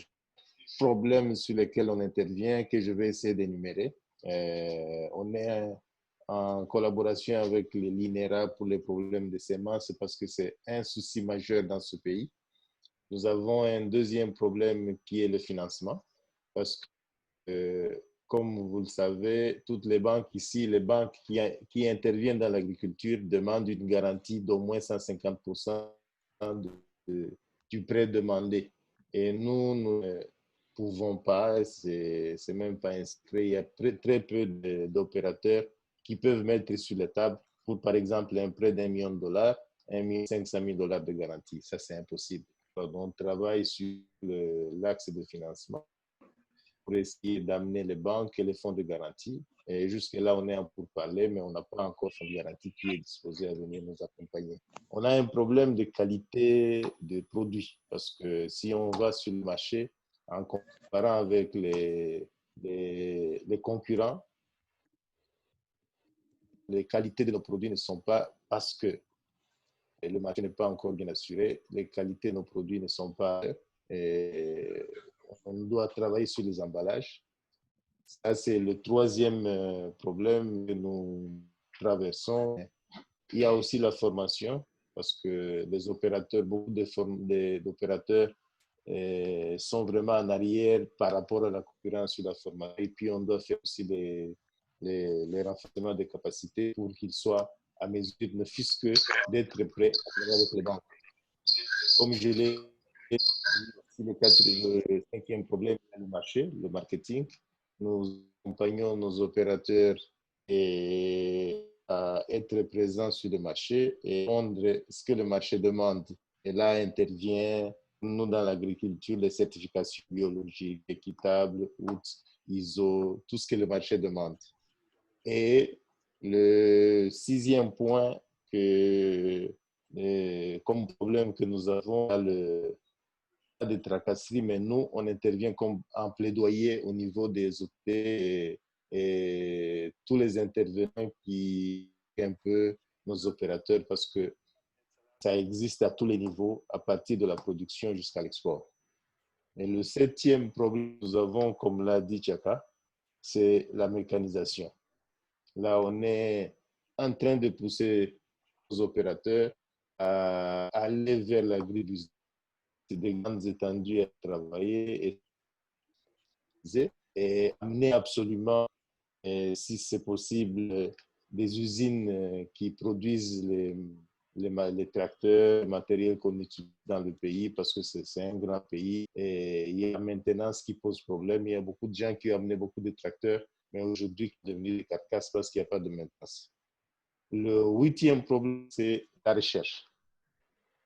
problèmes sur lesquels on intervient que je vais essayer d'énumérer. On est en collaboration avec l'INERA pour les problèmes de semences parce que c'est un souci majeur dans ce pays. Nous avons un deuxième problème qui est le financement parce que, comme vous le savez, toutes les banques ici, les banques qui interviennent dans l'agriculture demandent une garantie d'au moins 150% du prêt demandé. Et nous ne pouvons pas, c'est même pas inscrit. Il y a très peu d'opérateurs qui peuvent mettre sur la table pour, par exemple, un prêt d'$1 million, $1,500,000 de garantie. Ça, c'est impossible. Donc, on travaille sur l'axe de financement pour essayer d'amener les banques et les fonds de garantie. Et jusque-là, on est en pourparlers, mais on n'a pas encore fonds de garantie qui est disposé à venir nous accompagner. On a un problème de qualité de produits parce que si on va sur le marché, en comparant avec les concurrents, les qualités de nos produits ne sont pas, parce que le marché n'est pas encore bien assuré, les qualités de nos produits ne sont pas... Et on doit travailler sur les emballages. Ça, c'est le troisième problème que nous traversons. Il y a aussi la formation, parce que les opérateurs, beaucoup d'opérateurs sont vraiment en arrière par rapport à la concurrence sur la formation. Et puis, on doit faire aussi les renforcements des capacités pour qu'ils soient à mesure, ne fût-ce que d'être prêts avec les banques. Comme je l'ai dit, le cinquième problème, c'est le marché, le marketing. Nous accompagnons nos opérateurs à être présents sur le marché et rendre ce que le marché demande. Et là intervient, nous, dans l'agriculture, les certifications biologiques, équitables, ISO, tout ce que le marché demande. Et le sixième point, comme problème que nous avons, de tracasserie, mais nous, on intervient comme en plaidoyer au niveau des OT et tous les intervenants qui un peu nos opérateurs parce que ça existe à tous les niveaux, à partir de la production jusqu'à l'export. Et le 7e problème que nous avons, comme l'a dit Tchaka, c'est la mécanisation. Là, on est en train de pousser nos opérateurs à aller vers l'agribusiness. C'est des grandes étendues à travailler et amener absolument, si c'est possible, des usines qui produisent les tracteurs, le matériel qu'on utilise dans le pays parce que c'est un grand pays et il y a la maintenance qui pose problème. Il y a beaucoup de gens qui ont amené beaucoup de tracteurs, mais aujourd'hui, qui sont devenus des carcasses parce qu'il n'y a pas de maintenance. Le 8e problème, c'est la recherche.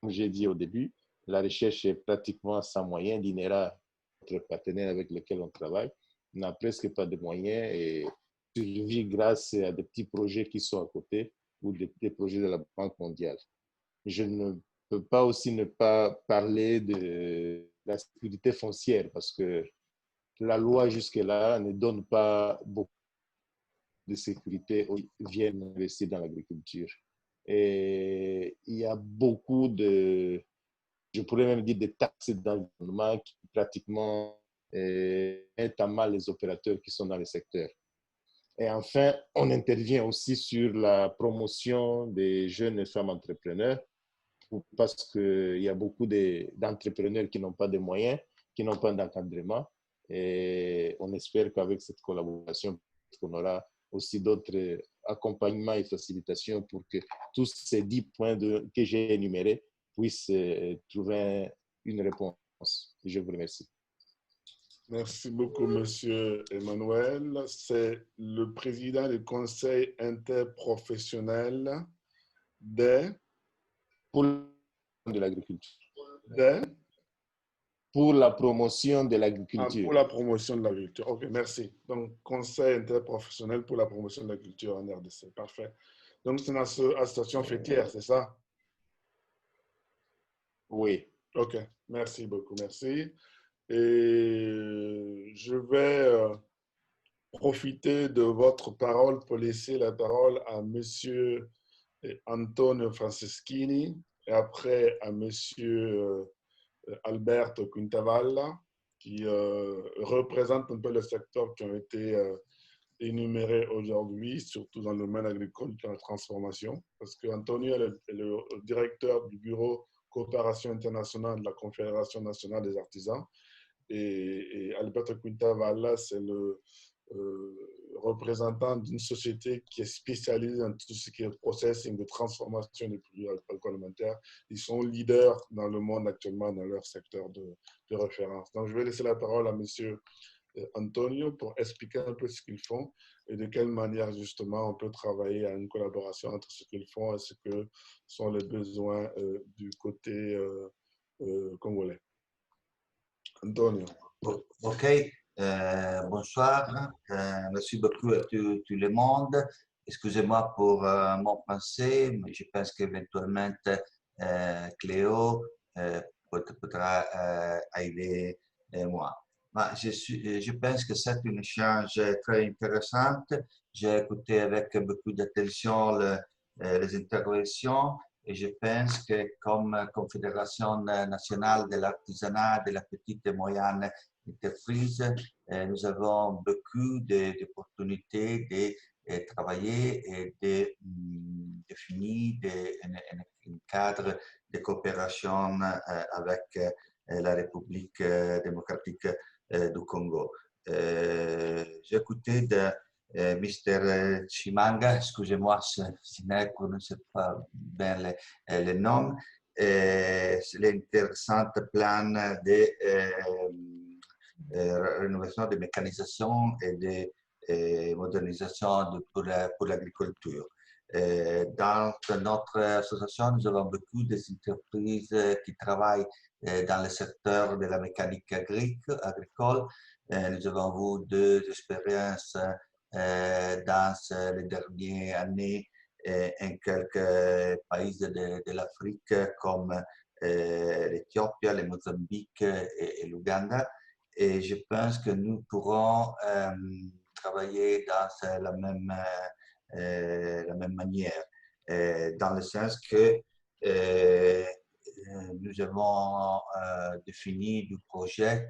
Comme j'ai dit au début, la recherche est pratiquement sans moyens. L'INERA, notre partenaire avec lequel on travaille, n'a presque pas de moyens et survit grâce à des petits projets qui sont à côté ou des projets de la Banque mondiale. Je ne peux pas aussi ne pas parler de la sécurité foncière parce que la loi jusque-là ne donne pas beaucoup de sécurité où ils viennent investir dans l'agriculture. Et il y a beaucoup je pourrais même dire des taxes d'environnement qui pratiquement mettent à mal les opérateurs qui sont dans le secteur. Et enfin, on intervient aussi sur la promotion des jeunes femmes entrepreneurs parce qu'il y a beaucoup d'entrepreneurs qui n'ont pas de moyens, qui n'ont pas d'encadrement. Et on espère qu'avec cette collaboration, on aura aussi d'autres accompagnements et facilitations pour que tous ces 10 points que j'ai énumérés puissent trouver une réponse. Je vous remercie. Merci beaucoup, Monsieur Emmanuel. C'est le président du Conseil interprofessionnel pour de l'agriculture. Pour la promotion de l'agriculture. Pour la promotion de l'agriculture. OK, merci. Donc, Conseil interprofessionnel pour la promotion de l'agriculture en RDC. Parfait. Donc, c'est une association fêtière, c'est ça? Oui. OK, merci beaucoup, merci. Et je vais profiter de votre parole pour laisser la parole à Monsieur Antonio Franceschini et après à Monsieur Alberto Quintavalla qui représente un peu le secteur qui ont été énumérés aujourd'hui, surtout dans le domaine agricole et de la transformation, parce qu'Antonio est le directeur du bureau coopération internationale de la Confédération nationale des artisans et Alberto Quintavalla, c'est le représentant d'une société qui est spécialisée dans tout ce qui est processing de transformation des produits agroalimentaires. Ils sont leaders dans le monde actuellement dans leur secteur de référence. Donc, je vais laisser la parole à Monsieur Antonio pour expliquer un peu ce qu'ils font et de quelle manière justement on peut travailler à une collaboration entre ce qu'ils font et ce que sont les besoins du côté congolais. Antonio. OK. Bonsoir. Merci beaucoup à tout le monde. Excusez-moi pour mon français, mais je pense qu'éventuellement Cléo pourra aider moi. Je pense que c'est un échange très intéressant. J'ai écouté avec beaucoup d'attention les interventions et je pense que comme Confédération nationale de l'artisanat, de la petite et moyenne entreprise, nous avons beaucoup d'opportunités de travailler et de définir un cadre de coopération avec la République démocratique du Congo. J'ai écouté de Mr. Chimanga, excusez-moi si je ne prononce pas bien le nom, l'intéressant plan de rénovation de mécanisation et de modernisation pour l'agriculture. Dans notre association, nous avons beaucoup d'entreprises qui travaillent dans le secteur de la mécanique agricole. Nous avons vu 2 expériences dans les dernières années en quelques pays de l'Afrique comme l'Éthiopie, le Mozambique et l'Ouganda. Et je pense que nous pourrons travailler dans la même manière. dans le sens que nous avons défini du projet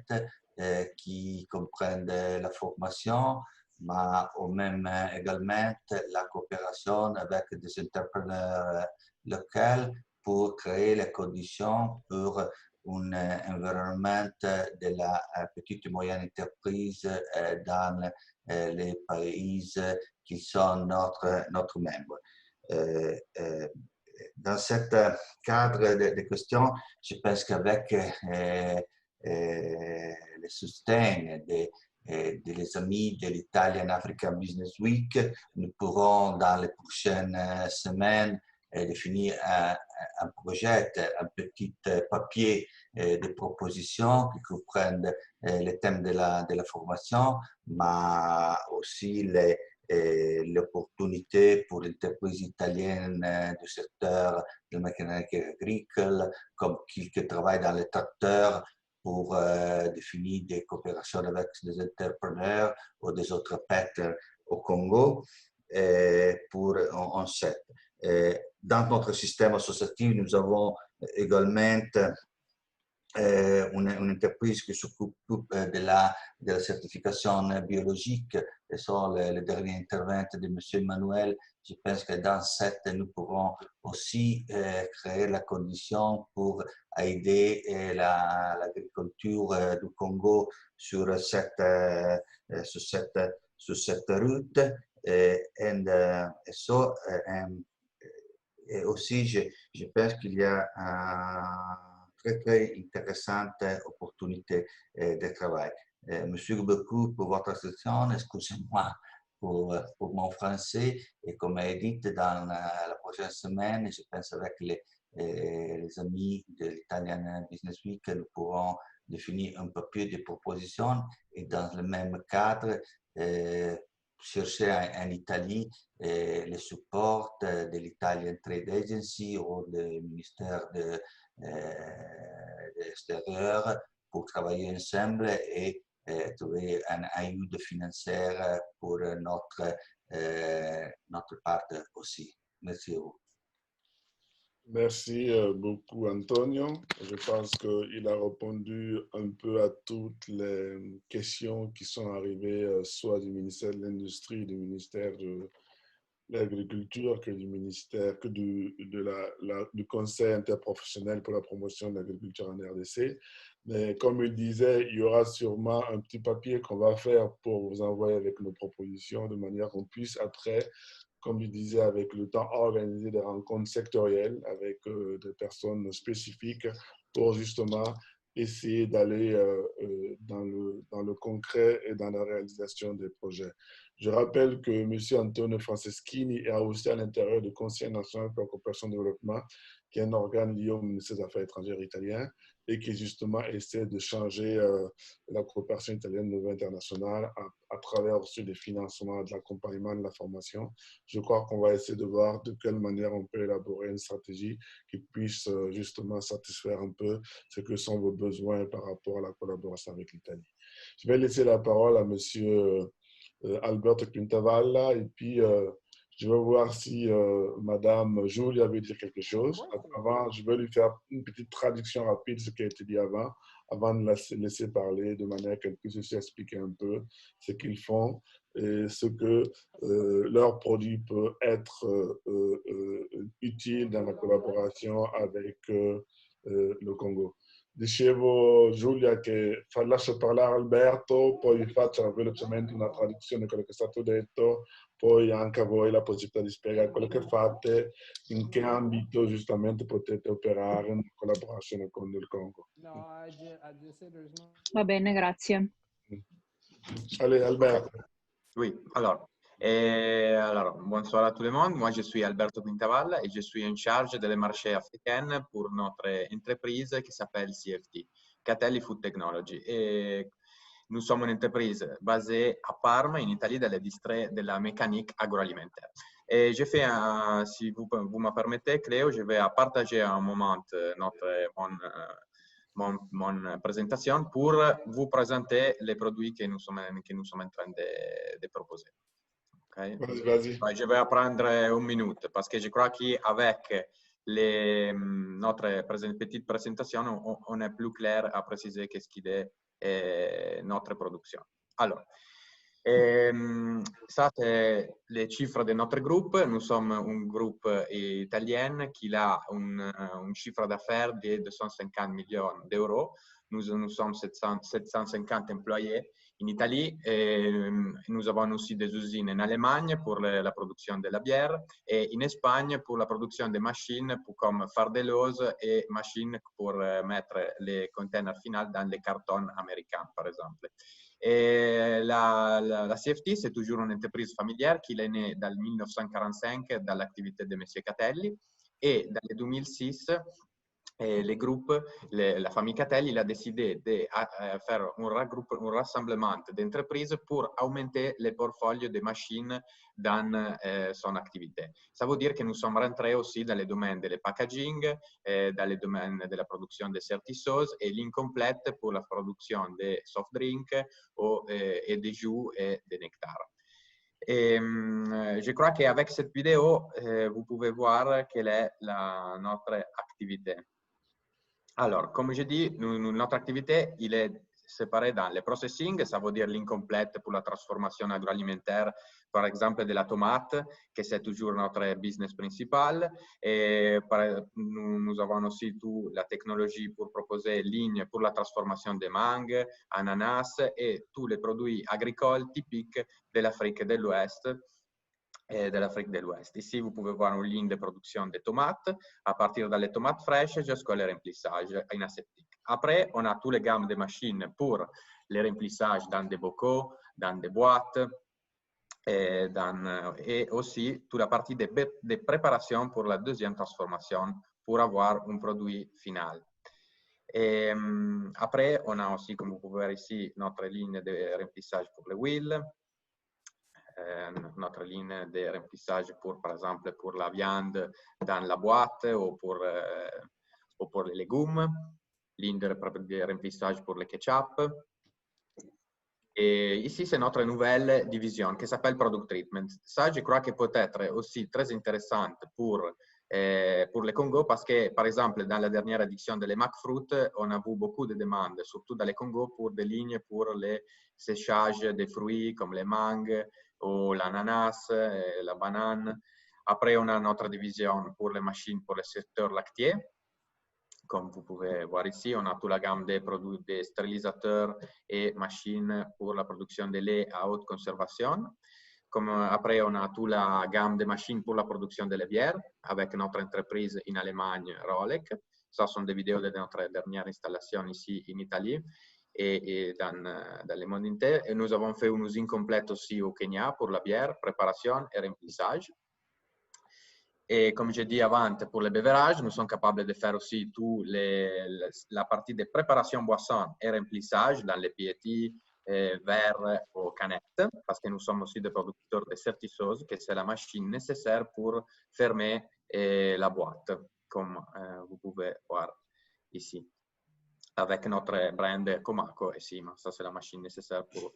qui comprennent la formation, mais au même également la coopération avec des entrepreneurs locaux pour créer les conditions pour un environnement de la petite et moyenne entreprise dans les pays qui sont notre membre. Dans ce cadre de questions, je pense qu'avec le soutien des amis de l'Italian African Business Week, nous pourrons dans les prochaines semaines définir un projet, un petit papier de propositions qui comprennent les thèmes de la formation, mais aussi l'opportunité pour l'entreprise italienne du secteur de la mécanique agricole, comme qui travaille dans les tracteurs, pour définir des coopérations avec des entrepreneurs ou des autres partenaires au Congo pour en set. Dans notre système associatif, nous avons également une entreprise qui s'occupe de la certification biologique. Et sur le dernier intervention de M. Manuel, je pense que dans cette, nous pourrons aussi créer la condition pour aider l'agriculture du Congo sur cette route. Et aussi, je pense qu'il y a une très intéressante opportunité de travail. Merci beaucoup pour votre attention. Excusez-moi pour mon français. Et comme je dit, dans la prochaine semaine, je pense avec les amis de l'Italian Business Week, nous pourrons définir un papier de propositions et dans le même cadre, chercher en Italie le support de l'Italian Trade Agency ou du ministère de l'extérieur pour travailler ensemble et trouver un aide financière pour notre part aussi. Merci à vous. Merci beaucoup, Antonio. Je pense qu'il a répondu un peu à toutes les questions qui sont arrivées, soit du ministère de l'Industrie, du ministère de l'Agriculture, que du ministère, que du Conseil interprofessionnel pour la promotion de l'agriculture en RDC. Mais comme il disait, il y aura sûrement un petit papier qu'on va faire pour vous envoyer avec nos propositions, de manière qu'on puisse après, comme il disait, avec le temps, organiser des rencontres sectorielles avec des personnes spécifiques pour justement essayer d'aller dans le concret et dans la réalisation des projets. Je rappelle que M. Antonio Franceschini est aussi à l'intérieur du Conseil national pour la coopération et le développement, qui est un organe lié au ministère des Affaires étrangères italien et qui justement essaie de changer la coopération italienne au niveau international à travers aussi des financements, de l'accompagnement, de la formation. Je crois qu'on va essayer de voir de quelle manière on peut élaborer une stratégie qui puisse justement satisfaire un peu ce que sont vos besoins par rapport à la collaboration avec l'Italie. Je vais laisser la parole à M. Alberto Quintavalla et puis je vais voir si Madame Julia veut dire quelque chose. Avant, je vais lui faire une petite traduction rapide de ce qui a été dit avant de la laisser parler de manière qu'elle puisse aussi expliquer un peu ce qu'ils font et ce que leur produit peut être utile dans la collaboration avec le Congo. Dicevo, Giulia, che lascio parlare Alberto, poi faccia velocemente una traduzione di quello che è stato detto, poi anche a voi la possibilità di spiegare quello che fate, in che ambito giustamente potete operare in collaborazione con il Congo. Va bene, grazie. Allez, Alberto. Oui, alors, bonsoir à tout le monde. Moi, je suis Alberto Quintavalla et je suis en charge des marchés africains pour notre entreprise qui s'appelle CFT, Catelli Food Technology. Et nous sommes une entreprise basée à Parme, en Italie, dans l'industrie de la mécanique agroalimentaire. Et je fais, si vous me permettez, Cléo, je vais partager un moment mon présentation pour vous présenter les produits que nous sommes en train de proposer. Okay? Vas-y, vas-y. Je vais prendre 1 minute parce que je crois qu'avec notre petite présentation, on est plus clair à préciser qu'est-ce qu'il est notre production. Alors, ça, c'est les chiffres de notre groupe. Nous sommes un groupe italien qui a un chiffre d'affaires de 250 millions d'euros. Nous sommes 750 employés in Italie. Nous avons aussi des usines en Allemagne pour la production de la bière et en Espagne pour la production de machines comme fardeleuses et machines pour mettre les containers finaux dans les cartons américains, par exemple. Et la CFT, c'est toujours une entreprise familiale qui est née dans 1945 dans l'activité de M. Catelli et dans le 2006, le groupe, la famille Catelli a décidé de faire un rassemblement d'entreprises pour augmenter le portfolio de machines dans son activité. Ça veut dire que nous sommes rentrés aussi dans le domaine du packaging, dans le domaine de la production de certisauces et l'incomplète pour la production de soft drinks et de jus et de nectar. Et je crois qu'avec cette vidéo, vous pouvez voir quelle est notre activité. Alors, comme je dis, notre activité il est séparée dans le processing, ça veut dire l'incomplète pour la transformation agroalimentaire, par exemple de la tomate, que c'est toujours notre business principal. Et nous avons aussi toute la technologie pour proposer lignes pour la transformation des mangues, ananas et tous les produits agricoles typiques de l'Afrique de l'Ouest. Ici, vous pouvez voir une ligne de production de tomates, à partir des tomates fraîches jusqu'au remplissage en aseptique. Après, on a toutes les gammes de machines pour le remplissage dans des bocaux, dans des boîtes, et aussi toute la partie de préparation pour la deuxième transformation, pour avoir un produit final. Et après, on a aussi, comme vous pouvez voir ici, notre ligne de remplissage pour les huiles, notre ligne de remplissage pour, par exemple, pour la viande dans la boîte ou pour les légumes, ligne de remplissage pour le ketchup. Et ici, c'est notre nouvelle division qui s'appelle Product Treatment. Ça, je crois que peut être aussi très intéressante pour le Congo parce que, par exemple, dans la dernière édition de les MacFruit, on a vu beaucoup de demandes, surtout dans le Congo, pour des lignes pour le séchage des fruits comme les mangues ou l'ananas, la banane. Après, on a notre division pour les machines pour le secteur lactier. Comme vous pouvez voir ici, on a toute la gamme des produits de stérilisateurs et machines pour la production de lait à haute conservation. Après, on a toute la gamme de machines pour la production de la bière avec notre entreprise en Allemagne, Rolec. Ça sont des vidéos de notre dernière installation ici en Italie et dans le monde entier. Et nous avons fait une usine complète aussi au Kenya pour la bière, préparation et remplissage. Et comme j'ai dit avant, pour les beverages, nous sommes capables de faire aussi toute la partie de préparation boisson et remplissage dans les PET, verres ou canettes, parce que nous sommes aussi des producteurs de certisauces, que c'est la machine nécessaire pour fermer la boîte, comme vous pouvez voir ici, avec notre brand Comaco et Sima. Ça, c'est la machine nécessaire pour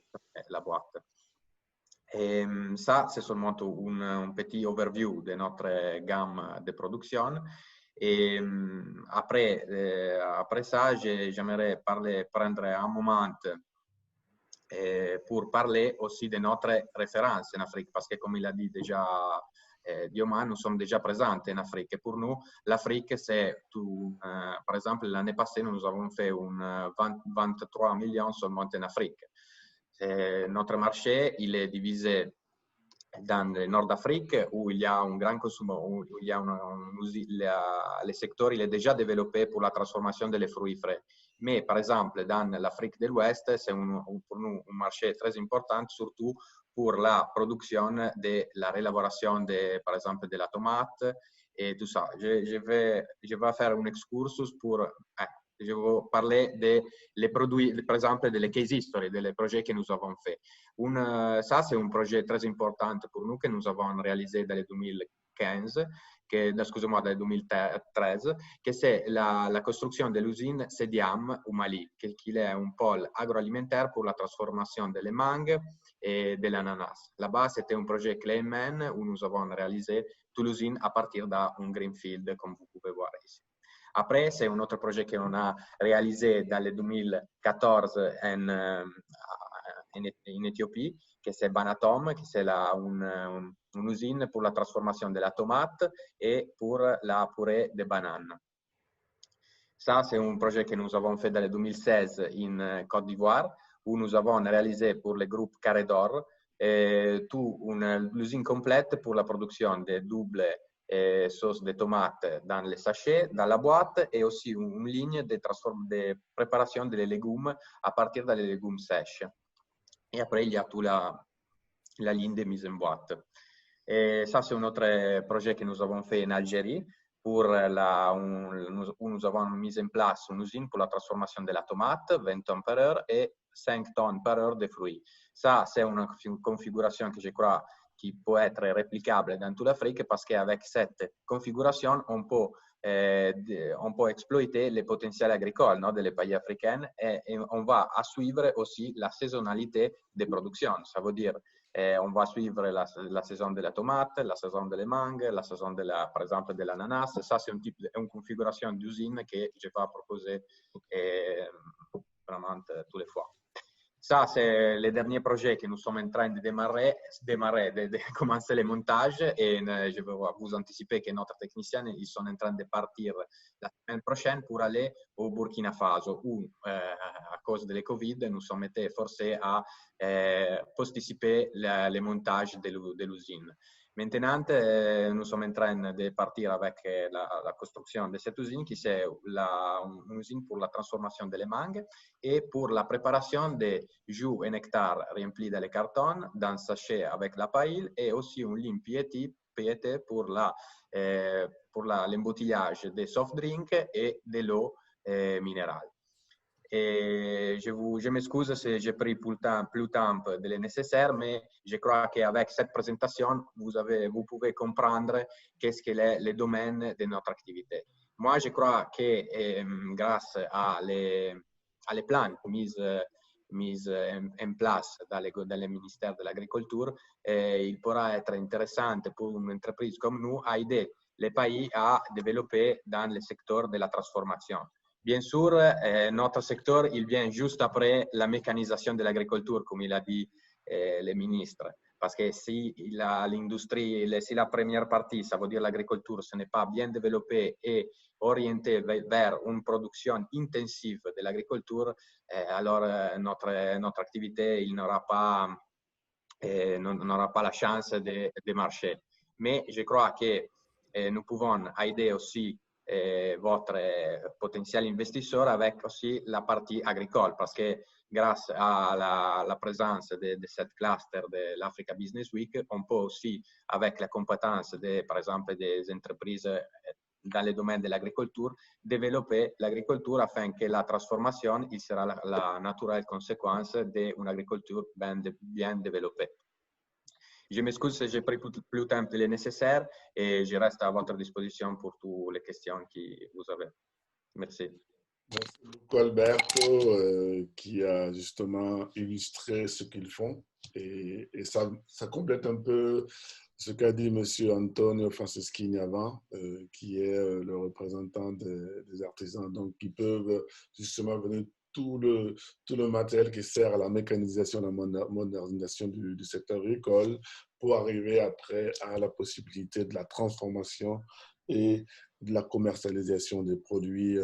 la boîte. Et ça, c'est seulement un petit overview de notre gamme de production. Et après ça, j'aimerais prendre un moment pour parler aussi de notre référence en Afrique, parce que comme il a dit déjà Dioma, nous sommes déjà présents en Afrique. Et pour nous, l'Afrique, c'est tout. Par exemple, l'année passée, nous avons fait 23 millions seulement en Afrique. Notre marché, il est divisé dans le nord d'Afrique où il y a un grand consommateur, où il y a le secteur il est déjà développé pour la transformation des fruits frais. Mais par exemple, dans l'Afrique de l'Ouest, c'est pour nous un marché très important, surtout pour la production de la réélaboration, par exemple, de la tomate et tout ça. Je vais faire un excursus pour... Je vais parler des produits, par exemple, des case history, des projets que nous avons faits. Ça, c'est un projet très important pour nous que nous avons réalisé dans le 2015, excusez-moi, del 2013, che c'est la construction de l'usine Sediam au Mali, qui est un pôle agroalimentaire pour la transformation des mangues et de l'ananas. Là-bas, c'était un projet clé en main où nous avons réalisé toute l'usine à partir d'un greenfield, comme vous pouvez voir ici. Après, c'est un autre projet qu'on a réalisé dans le 2014 en Éthiopie, que c'est Banatom, qui c'est une usine pour la transformation de la tomate et pour la purée de banane. Ça, c'est un projet que nous avons fait dans le 2016 en Côte d'Ivoire, où nous avons réalisé pour le groupe Carré d'Or l'usine complète pour la production de double sauce de tomate dans les sachets, dans la boîte, et aussi une ligne de préparation des légumes à partir des légumes sèches. Et après, il y a toute la ligne de mise en boîte. Et ça, c'est un autre projet que nous avons fait en Algérie, où nous avons mis en place une usine pour la transformation de la tomate, 20 tonnes par heure, et 5 tonnes par heure de fruits. Ça, c'est une configuration que je crois qui peut être réplicable dans toute l'Afrique, parce qu'avec cette configuration, on peut exploiter les potentiels agricoles des pays africains, et on va suivre aussi la saisonnalité des productions. Ça veut dire on va suivre la saison de la tomate, la saison des mangues, la saison par exemple de l'ananas. Ça, c'est une configuration d'usine que je vais proposer vraiment tous les fois. Ça, c'est le dernier projet que nous sommes en train de démarrer, de commencer le montage, et je vais vous anticiper que notre techniciens, ils sont en train de partir la semaine prochaine pour aller au Burkina Faso, où, à cause de la Covid, nous sommes été forcés à posticiper le montage de l'usine. Maintenant, nous sommes en train de partir avec la construction de cette usine, qui est une usine pour la transformation des mangues et pour la préparation des jus et nectar remplis dans les cartons, dans sachet avec la paille, et aussi une ligne PET pour l'embouteillage des soft drinks et de l'eau minérale. Et je m'excuse si j'ai pris plus de temps de le nécessaire, mais je crois qu'avec cette présentation, vous pouvez comprendre qu'est-ce que est le domaine de notre activité. Moi, je crois que grâce à les plans mis en place dans le ministère de l'Agriculture, il pourra être intéressant pour une entreprise comme nous à aider les pays à développer dans le secteur de la transformation. Bien sûr, notre secteur, il vient juste après la mécanisation de l'agriculture, comme il a dit le ministre. Parce que si l'industrie, si la première partie, ça veut dire l'agriculture, ce n'est pas bien développée et orientée vers une production intensive de l'agriculture, alors notre activité n'aura pas la chance de marcher. Mais je crois que nous pouvons aider aussi votre potentiel investisseur avec aussi la partie agricole, parce que grâce à la présence de cette cluster de l'Africa Business Week, on peut aussi, avec la compétence par exemple des entreprises dans le domaine de l'agriculture, développer l'agriculture afin que la transformation il sera la naturelle conséquence d'une agriculture bien développée. Je m'excuse si j'ai pris plus de temps que le nécessaire, et je reste à votre disposition pour toutes les questions que vous avez. Merci. Merci beaucoup, Alberto, qui a justement illustré ce qu'ils font. Et ça complète un peu ce qu'a dit M. Antonio Franceschini avant, qui est le représentant des artisans, donc qui peuvent justement venir tout le matériel qui sert à la mécanisation, à la modernisation du secteur agricole, pour arriver après à la possibilité de la transformation et de la commercialisation des produits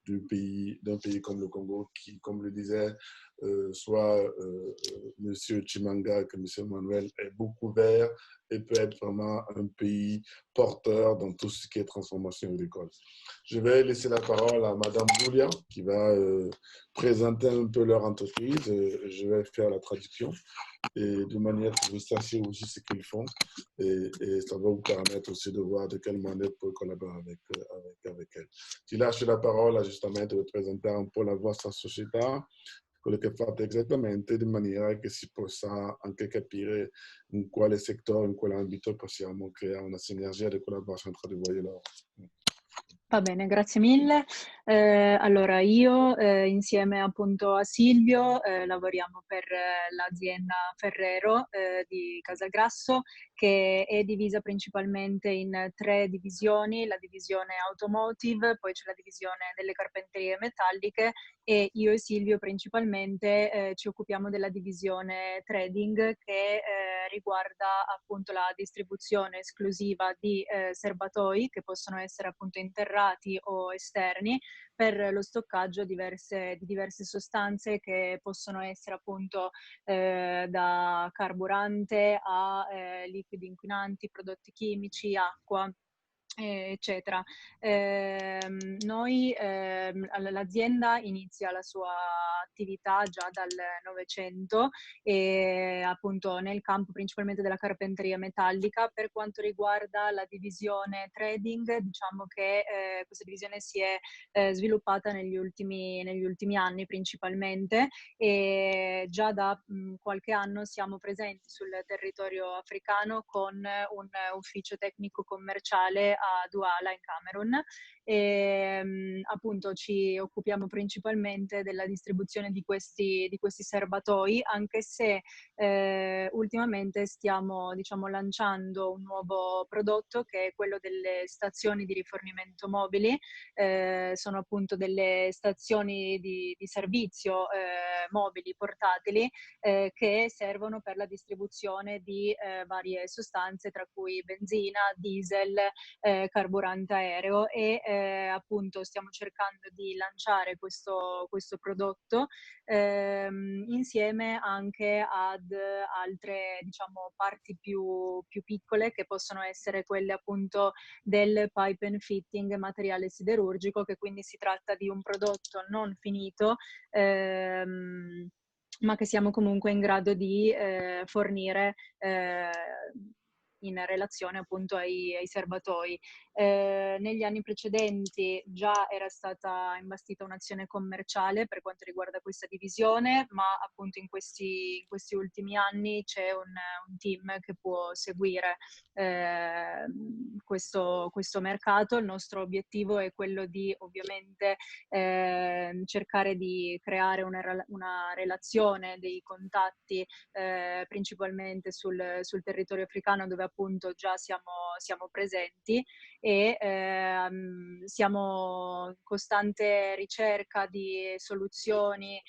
d'un pays comme le Congo, qui, comme le disait soit M. Chimanga que M. Manuel, est beaucoup vert et peut être vraiment un pays porteur dans tout ce qui est transformation agricole. Je vais laisser la parole à Mme Julia, qui va présenter un peu leur entreprise. Je vais faire la traduction, et de manière que vous sachiez aussi ce qu'ils font, et ça va vous permettre aussi de voir de quelle manière vous pouvez collaborer avec elle. Je lâche la parole à justement de présenter un peu la vostra società, quello che fate esattamente, di maniera che si possa anche capire in quale settore, in quale ambito possiamo creare una sinergia di collaborazione tra di voi e loro. Va bene, grazie mille. Allora, io insieme appunto a Silvio lavoriamo per l'azienda Ferrero di Casalgrasso, che è divisa principalmente in 3 divisioni: la divisione automotive, poi c'è la divisione delle carpenterie metalliche, e io e Silvio principalmente ci occupiamo della divisione trading, che riguarda appunto la distribuzione esclusiva di serbatoi che possono essere appunto interrati o esterni per lo stoccaggio di diverse sostanze, che possono essere appunto da carburante a liquidi inquinanti, prodotti chimici, acqua, eccetera. L'azienda inizia la sua attività già dal Novecento, e appunto nel campo principalmente della carpenteria metallica. Per quanto riguarda la divisione trading, diciamo che questa divisione si è sviluppata negli ultimi anni principalmente, e già da qualche anno siamo presenti sul territorio africano con un ufficio tecnico commerciale a Douala in Camerun, e appunto ci occupiamo principalmente della distribuzione di questi serbatoi, anche se ultimamente stiamo, diciamo, lanciando un nuovo prodotto, che è quello delle stazioni di rifornimento mobili. Sono appunto delle stazioni di servizio mobili portatili che servono per la distribuzione di varie sostanze, tra cui benzina, diesel, carburante aereo, e appunto stiamo cercando di lanciare questo prodotto insieme anche ad altre, diciamo, parti più piccole, che possono essere quelle appunto del pipe and fitting, materiale siderurgico, che quindi si tratta di un prodotto non finito, ma che siamo comunque in grado di fornire in relazione appunto ai serbatoi. Negli anni precedenti già era stata imbastita un'azione commerciale per quanto riguarda questa divisione, ma appunto in questi ultimi anni c'è un team che può seguire questo mercato. Il nostro obiettivo è quello di ovviamente cercare di creare una relazione, dei contatti principalmente sul territorio africano, dove appunto già siamo presenti, e siamo in costante ricerca di soluzioni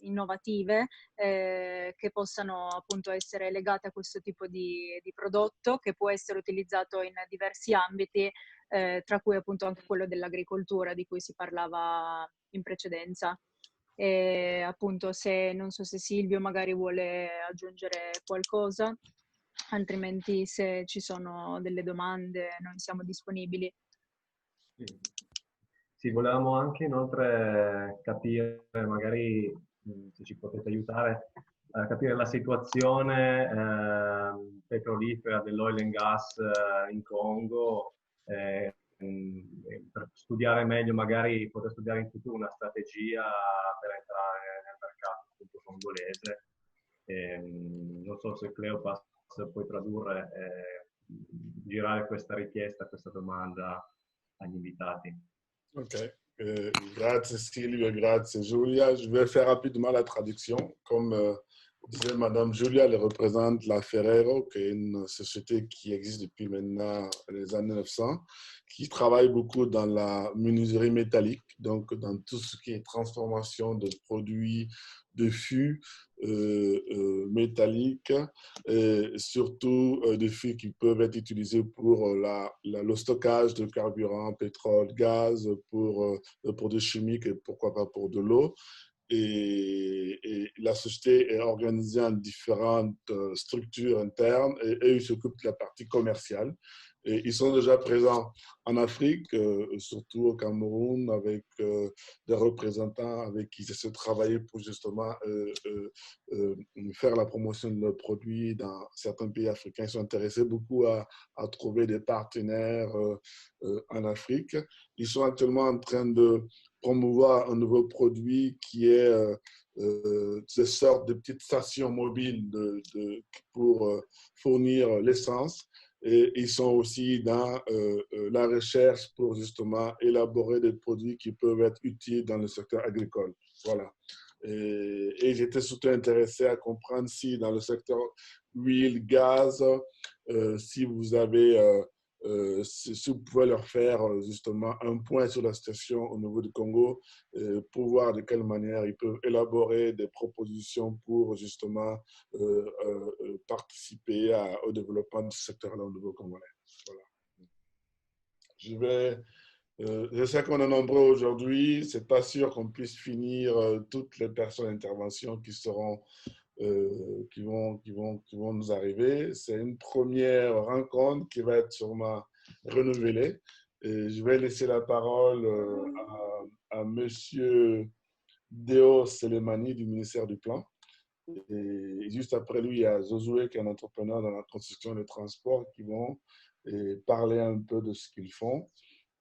innovative che possano appunto essere legate a questo tipo di prodotto, che può essere utilizzato in diversi ambiti, tra cui appunto anche quello dell'agricoltura, di cui si parlava in precedenza. E appunto, non so se Silvio magari vuole aggiungere qualcosa, altrimenti se ci sono delle domande noi siamo disponibili. Sì, volevamo anche inoltre capire, magari se ci potete aiutare, a capire la situazione petrolifera dell'oil and gas in Congo, per studiare meglio, magari poter studiare in futuro una strategia per entrare nel mercato appunto congolese. Non so se Cleopas puoi tradurre, girare questa richiesta, questa domanda agli invitati. Ok, grazie Silvio, grazie Julia. Je vais faire rapidement la traduction. Comme disait Madame Julia, elle représente la Ferrero, qui est une société qui existe depuis maintenant les années 900, qui travaille beaucoup dans la menuiserie métallique, donc dans tout ce qui est transformation de produits de fûts métalliques, et surtout des fûts qui peuvent être utilisés pour le stockage de carburant, pétrole, gaz, pour des produits chimiques et pourquoi pas pour de l'eau. Et la société est organisée en différentes structures internes, et eux, ils s'occupent de la partie commerciale. Et ils sont déjà présents en Afrique, surtout au Cameroun, avec des représentants avec qui ils essaient de travailler pour justement faire la promotion de leurs produits dans certains pays africains. Ils sont intéressés beaucoup à trouver des partenaires en Afrique. Ils sont actuellement en train de promouvoir un nouveau produit qui est ces sortes de petites stations mobiles pour fournir l'essence. Et ils sont aussi dans la recherche pour justement élaborer des produits qui peuvent être utiles dans le secteur agricole. Voilà. Et j'étais surtout intéressé à comprendre si dans le secteur huile, gaz, si vous avez, si vous pouvez leur faire justement un point sur la situation au niveau du Congo pour voir de quelle manière ils peuvent élaborer des propositions pour justement participer au développement de ce secteur-là au niveau congolais. Voilà. Je sais qu'on est nombreux aujourd'hui. C'est pas sûr qu'on puisse finir toutes les personnes d'intervention qui seront qui vont nous arriver. C'est une première rencontre qui va être sûrement renouvelée. Et je vais laisser la parole à Monsieur Deo Selemani du ministère du Plan. Et juste après lui, il y a Josué qui est un entrepreneur dans la construction et le transport qui vont parler un peu de ce qu'ils font.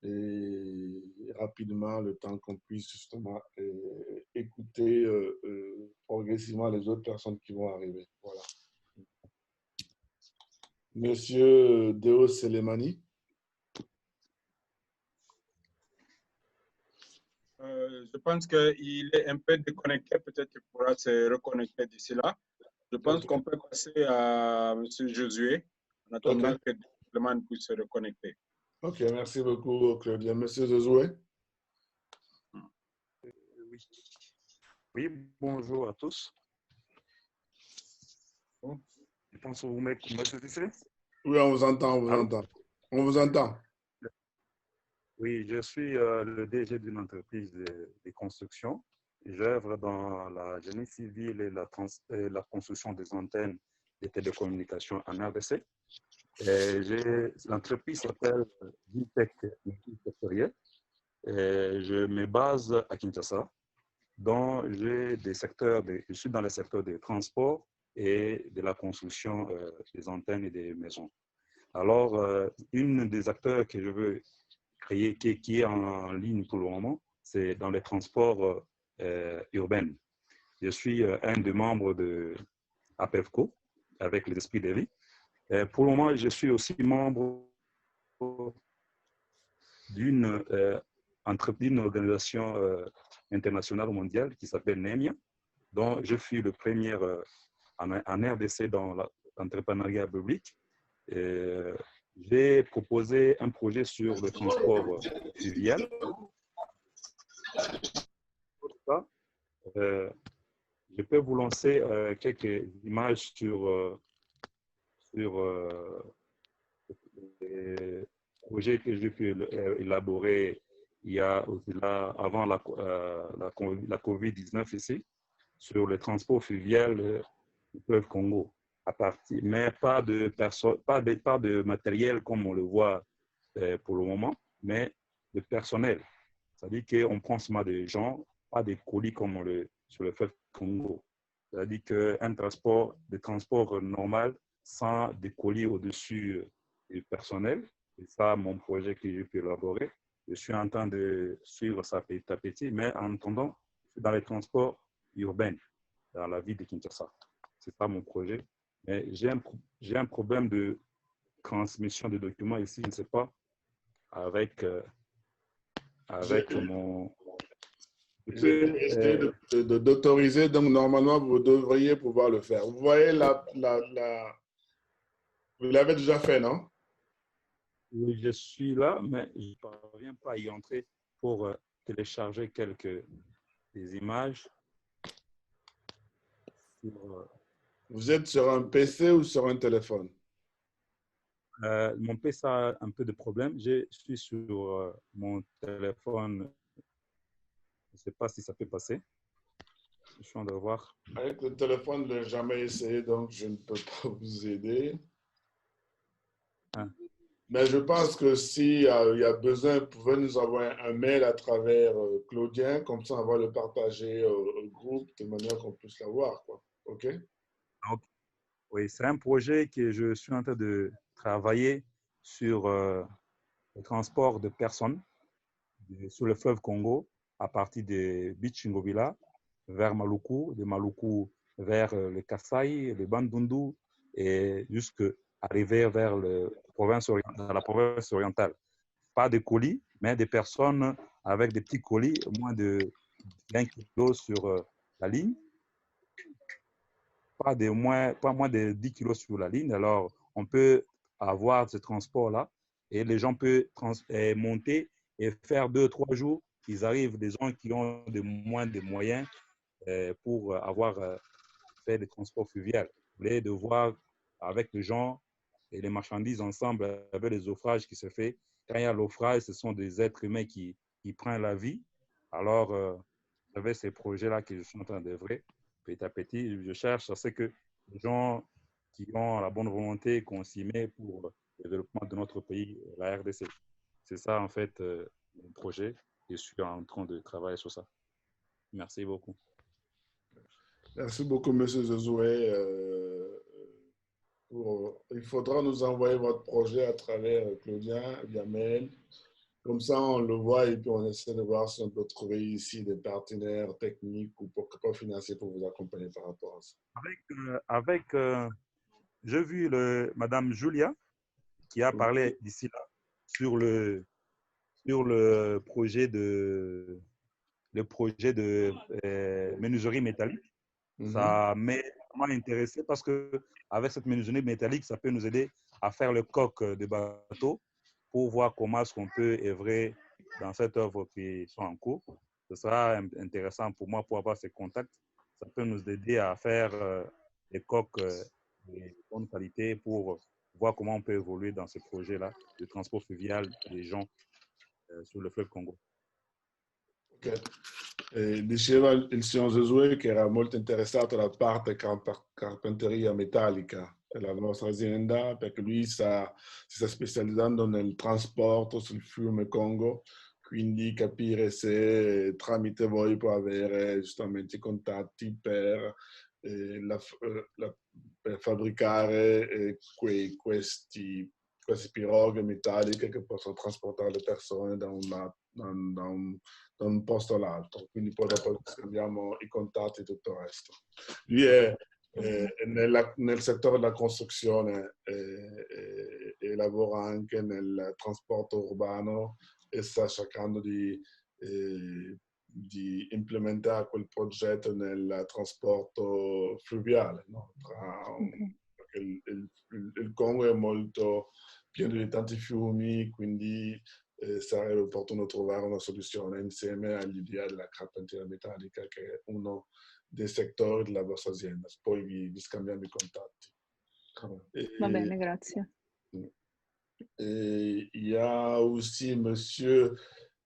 Et rapidement, le temps qu'on puisse justement écouter progressivement les autres personnes qui vont arriver. Voilà. Monsieur Deo Selemani. Je pense qu'il est un peu déconnecté, peut-être qu'il pourra se reconnecter d'ici là. Je pense qu'on peut passer à M. Josué en attendant que Selemani puisse se reconnecter. Ok, merci beaucoup, Claudia. Monsieur Josué. Oui, bonjour à tous. Je pense que vous m'écoutez. Oui, on vous entend, on vous entend. On vous entend. Oui, je suis le DG d'une entreprise de construction. J'œuvre dans la génie civile et la construction des antennes de télécommunications en RDC. L'entreprise s'appelle Vitech Sectoriel. Je me base à Kinshasa, dont je suis dans le secteur des transports et de la construction des antennes et des maisons. Alors, une des acteurs que je veux créer, qui est en ligne pour le moment, c'est dans les transports urbains. Je suis un des membres de APEVCO, avec les esprits de vie. Pour le moment, je suis aussi membre d'une organisation internationale mondiale qui s'appelle NEMIA, dont je suis le premier en RDC dans l'entrepreneuriat public. J'ai proposé un projet sur le transport fluvial. Je peux vous lancer quelques images sur les projets que j'ai pu élaborer il y a avant la COVID-19 ici, sur le transport fluvial du fleuve Congo. Mais pas de matériel comme on le voit pour le moment, mais de personnel. C'est-à-dire qu'on prend seulement des gens, pas des colis comme sur le fleuve Congo. C'est-à-dire qu'un transport normal sans des colis au-dessus du personnel. C'est ça mon projet que j'ai pu élaborer. Je suis en train de suivre ça petit à petit, mais en attendant, je suis dans les transports urbains, dans la ville de Kinshasa. C'est ça mon projet. Mais j'ai un problème de transmission de documents ici, je ne sais pas, avec mon... J'ai essayé d'autoriser, donc normalement, vous devriez pouvoir le faire. Vous voyez vous l'avez déjà fait, non? Oui, je suis là, mais je ne parviens pas à y entrer pour télécharger des images. Vous êtes sur un PC ou sur un téléphone? Mon PC a un peu de problème. Je suis sur mon téléphone. Je ne sais pas si ça peut passer. Je suis en train de voir. Avec le téléphone, je ne l'ai jamais essayé, donc je ne peux pas vous aider. Ah. Mais je pense que s'il y a besoin, vous pouvez nous envoyer un mail à travers Claudien, comme ça on va le partager au groupe de manière qu'on puisse l'avoir, quoi. OK? Ok. Oui, c'est un projet que je suis en train de travailler sur le transport de personnes sur le fleuve Congo à partir de Bichingovila vers Maluku, de Maluku vers le Kasaï, le Bandundu et jusqu'à arriver vers la province orientale. Pas de colis, mais des personnes avec des petits colis, moins de 20 kilos sur la ligne, pas moins de 10 kilos sur la ligne. Alors, on peut avoir ce transport-là et les gens peuvent monter et faire 2-3 jours. Ils arrivent, des gens qui ont moins de moyens pour avoir fait des transports fluviaux. Vous voulez de voir avec les gens et les marchandises ensemble, avec les offrages qui se font. Quand il y a l'offrage, ce sont des êtres humains qui prennent la vie. Alors, avec ces projets-là que je suis en train d'œuvrer, petit à petit, je cherche à ce que les gens qui ont la bonne volonté, qu'on s'y met pour le développement de notre pays, la RDC. C'est ça, en fait, mon projet. Je suis en train de travailler sur ça. Merci beaucoup. Merci beaucoup, M. Zezoué. Il faudra nous envoyer votre projet à travers Claudien via mail. Comme ça, on le voit et puis on essaie de voir si on peut trouver ici des partenaires techniques ou pourquoi pas financiers pour vous accompagner par rapport à ça. J'ai vu Madame Julia qui a parlé d'ici là sur le projet de menuiserie métallique. Ça m'a vraiment intéressé parce qu'avec cette menuiserie métallique, ça peut nous aider à faire le coq de bateau pour voir comment est-ce qu'on peut œuvrer dans cette œuvre qui sont en cours. Ce sera intéressant pour moi pour avoir ces contacts. Ça peut nous aider à faire des coques de bonne qualité pour voir comment on peut évoluer dans ce projet-là de transport fluvial des gens sur le fleuve Congo. Ok. Diceva il signor Zezoué che era molto interessato alla parte carpenteria metallica della nostra azienda perché lui si sta specializzando nel trasporto sul fiume Congo, quindi capire se tramite voi può avere giustamente i contatti per fabbricare questi piroghe metalliche che possono trasportare le persone da un posto all'altro, quindi poi dopo scambiamo i contatti e tutto il resto. Lui è nel settore della costruzione e lavora anche nel trasporto urbano e sta cercando di implementare quel progetto nel trasporto fluviale, no? Perché il Congo è molto pieno di tanti fiumi, quindi sarebbe opportuno trovare una soluzione insieme all'idea della carpenteria metallica, che è uno dei settori della vostra azienda. Poi vi scambiamo i contatti. Va bene, grazie. Et il y a aussi Monsieur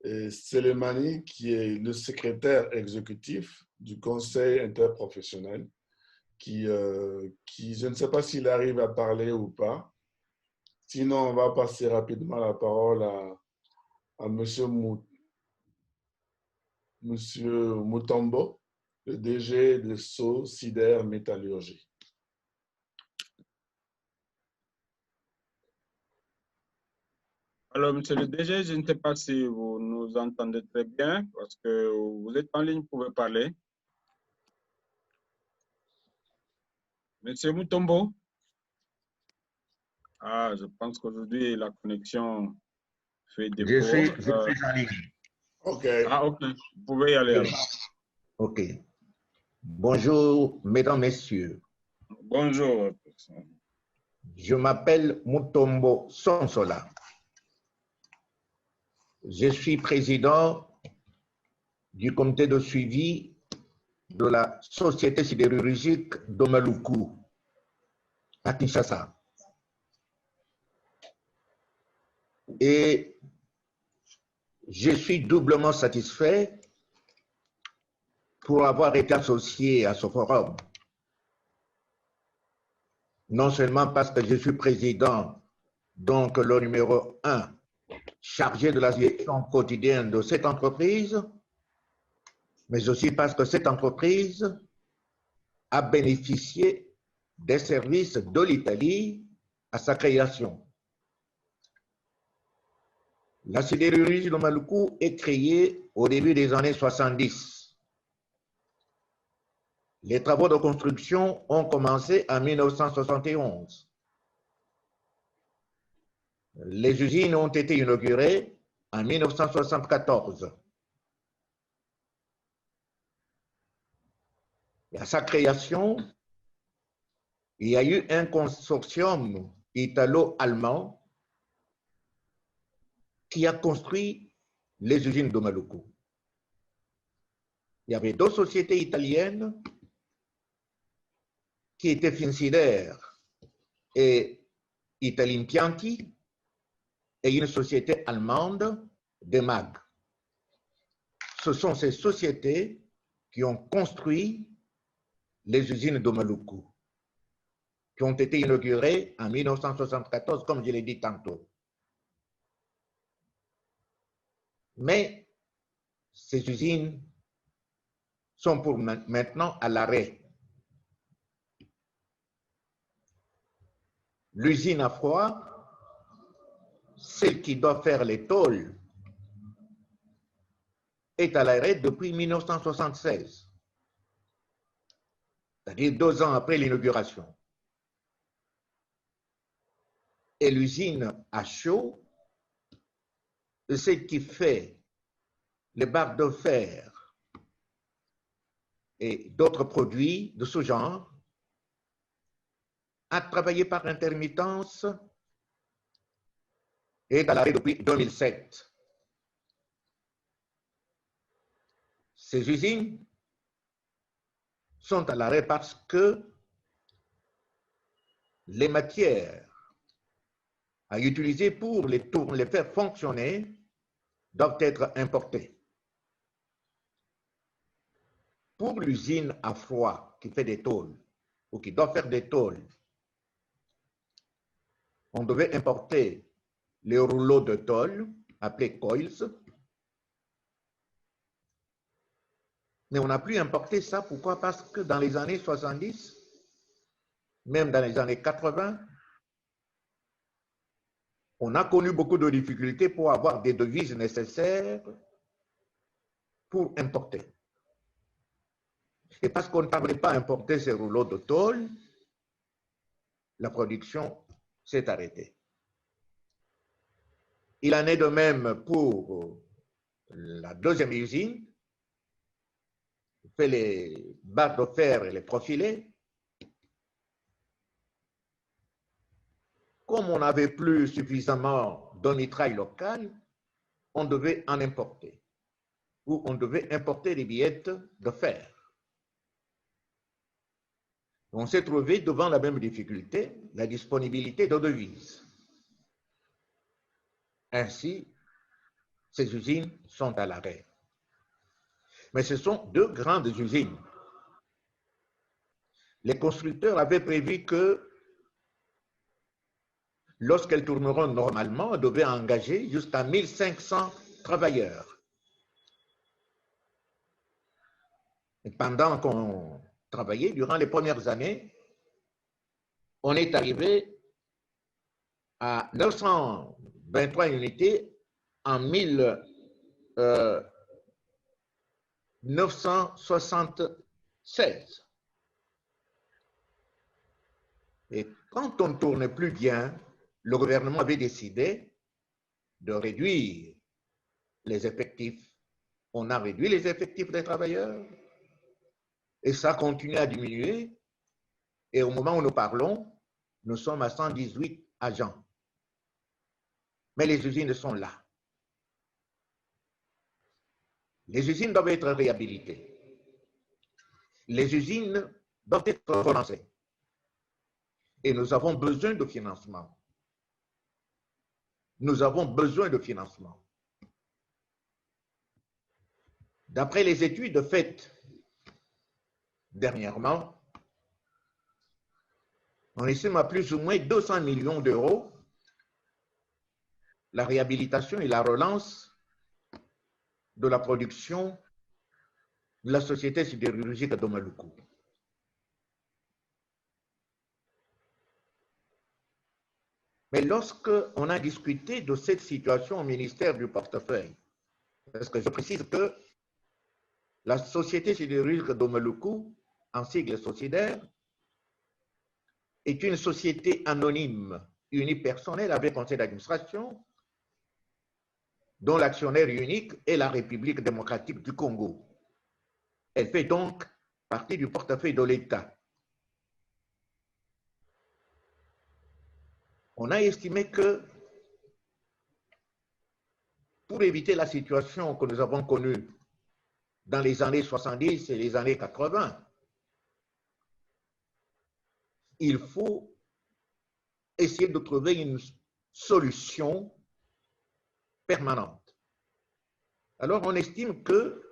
Selemani, qui est le secrétaire exécutif du Conseil interprofessionnel, qui je ne sais pas s'il arrive à parler ou pas. Sinon, on va passer rapidement la parole à Monsieur Mutombo, le DG de Sceaux Sider Métallurgie. Alors, monsieur le DG, je ne sais pas si vous nous entendez très bien, parce que vous êtes en ligne, vous pouvez parler. Monsieur Mutombo? Ah, je pense qu'aujourd'hui, la connexion fait défaut. Je suis en ligne. OK. Ah, OK. Vous pouvez y aller alors. OK. Bonjour, mesdames, messieurs. Bonjour. Je m'appelle Mutombo Sonsola. Je suis président du comité de suivi de la Société sidérurgique d'Omaluku à Kinshasa. Et je suis doublement satisfait pour avoir été associé à ce forum. Non seulement parce que je suis président donc le numéro 1, chargé de la gestion quotidienne de cette entreprise, mais aussi parce que cette entreprise a bénéficié des services de l'Italie à sa création. La sidérurgie de Maluku est créée au début des années 70. Les travaux de construction ont commencé en 1971. Les usines ont été inaugurées en 1974. Et à sa création, il y a eu un consortium italo-allemand qui a construit les usines de Maluku. Il y avait deux sociétés italiennes qui étaient Finsider et Italimpianti et une société allemande, Demag. Ce sont ces sociétés qui ont construit les usines de Maluku, qui ont été inaugurées en 1974, comme je l'ai dit tantôt. Mais ces usines sont pour maintenant à l'arrêt. L'usine à froid, celle qui doit faire les tôles, est à l'arrêt depuis 1976, c'est-à-dire 2 ans après l'inauguration. Et l'usine à chaud, celle qui fait les barres de fer et d'autres produits de ce genre, a travaillé par intermittence et est à l'arrêt depuis 2007. Ces usines sont à l'arrêt parce que les matières à utiliser pour les faire fonctionner doivent être importées. Pour l'usine à froid qui fait des tôles ou qui doit faire des tôles, on devait importer les rouleaux de tôle appelés coils, mais on n'a plus importé ça. Pourquoi? Parce que dans les années 70, même dans les années 80, on a connu beaucoup de difficultés pour avoir des devises nécessaires pour importer. Et parce qu'on ne parlait pas importer ces rouleaux de tôle, la production s'est arrêtée. Il en est de même pour la deuxième usine, qui fait les barres de fer et les profilés. Comme on n'avait plus suffisamment de mitraille local, on devait en importer. Ou on devait importer des billettes de fer. On s'est trouvé devant la même difficulté, la disponibilité de devises. Ainsi, ces usines sont à l'arrêt. Mais ce sont 2 grandes usines. Les constructeurs avaient prévu que lorsqu'elles tourneront normalement, elles devaient engager jusqu'à 1500 travailleurs. Et pendant qu'on travaillait, durant les premières années, on est arrivé à 923 unités en 1976. Et quand on ne tournait plus bien, le gouvernement avait décidé de réduire les effectifs. On a réduit les effectifs des travailleurs et ça continue à diminuer. Et au moment où nous parlons, nous sommes à 118 agents. Mais les usines sont là. Les usines doivent être réhabilitées. Les usines doivent être relancées. Et nous avons besoin de financement. Nous avons besoin de financement. D'après les études faites dernièrement, on estime à plus ou moins 200 millions d'euros la réhabilitation et la relance de la production de la société sidérurgique de Maluku. Mais lorsque on a discuté de cette situation au ministère du portefeuille, parce que je précise que la société sidérurgique de Maluku, en sigle Socidaire, est une société anonyme unipersonnelle avec conseil d'administration dont l'actionnaire unique est la République démocratique du Congo. Elle fait donc partie du portefeuille de l'État. On a estimé que pour éviter la situation que nous avons connue dans les années 70 et les années 80, il faut essayer de trouver une solution permanente. Alors, on estime que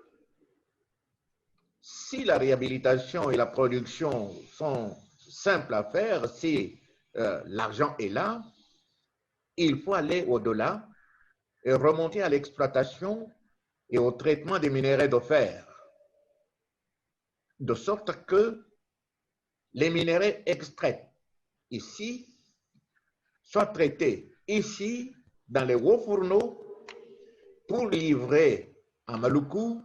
si la réhabilitation et la production sont simples à faire, si l'argent est là, il faut aller au-delà et remonter à l'exploitation et au traitement des minerais de fer, de sorte que les minerais extraits ici soient traités ici dans les hauts fourneaux pour livrer à Maluku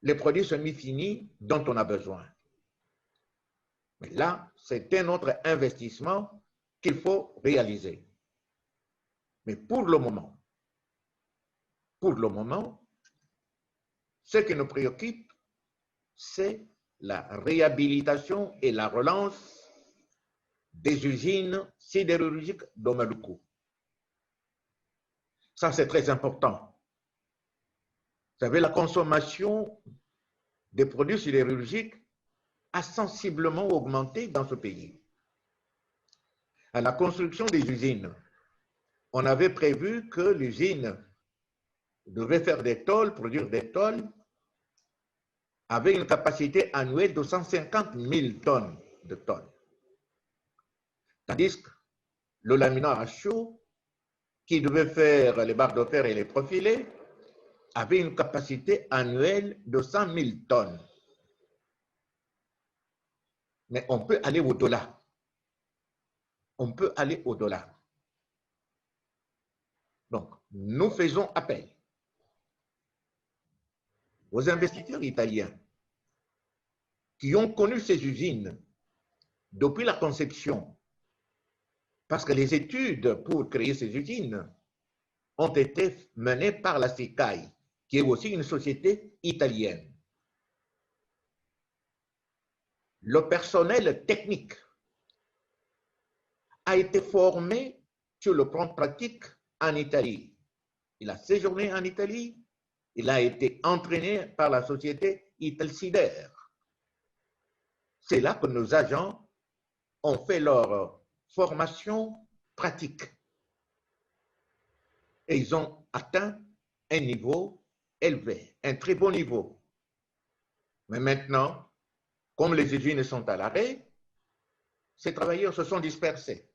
les produits semi-finis dont on a besoin. Mais là, c'est un autre investissement qu'il faut réaliser. Mais pour le moment, ce qui nous préoccupe, c'est la réhabilitation et la relance des usines sidérurgiques de Maluku. Ça, c'est très important. Vous savez, la consommation des produits sidérurgiques a sensiblement augmenté dans ce pays. À la construction des usines, on avait prévu que l'usine devait faire des tôles, produire des tôles, avec une capacité annuelle de 150 000 tonnes de tôles. Tandis que le laminat à chaud, qui devait faire les barres de fer et les profilés, avait une capacité annuelle de 100 000 tonnes. Mais on peut aller au-delà. On peut aller au-delà. Donc, nous faisons appel aux investisseurs italiens qui ont connu ces usines depuis la conception, parce que les études pour créer ces usines ont été menées par la SICAI, qui est aussi une société italienne. Le personnel technique a été formé sur le plan pratique en Italie. Il a séjourné en Italie, il a été entraîné par la société Italsider. C'est là que nos agents ont fait leur formation pratique. Et ils ont atteint un niveau élevé, un très bon niveau. Mais maintenant, comme les usines sont à l'arrêt, ces travailleurs se sont dispersés.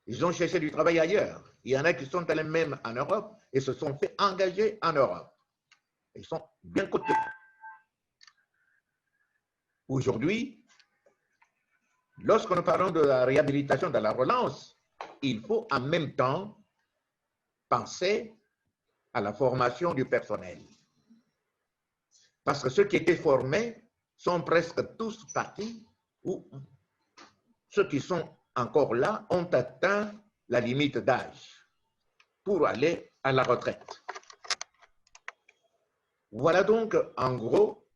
Ils ont cherché du travail ailleurs. Il y en a qui sont allés même en Europe et se sont fait engager en Europe. Ils sont bien cotés. Aujourd'hui, lorsque nous parlons de la réhabilitation, de la relance, il faut en même temps penser à la formation du personnel. Parce que ceux qui étaient formés sont presque tous partis, ou ceux qui sont encore là ont atteint la limite d'âge pour aller à la retraite. Voilà donc en gros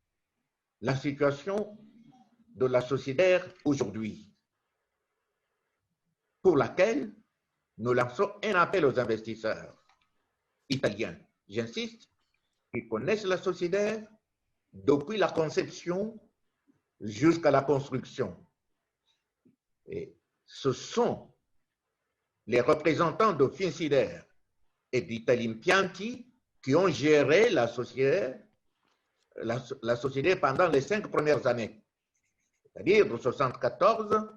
la situation de la société aujourd'hui, pour laquelle nous lançons un appel aux investisseurs italiens, j'insiste, qui connaissent la société depuis la conception jusqu'à la construction. Et ce sont les représentants de Finsider et d'Italimpianti qui ont géré la société pendant les 5 premières années, c'est-à-dire de 1974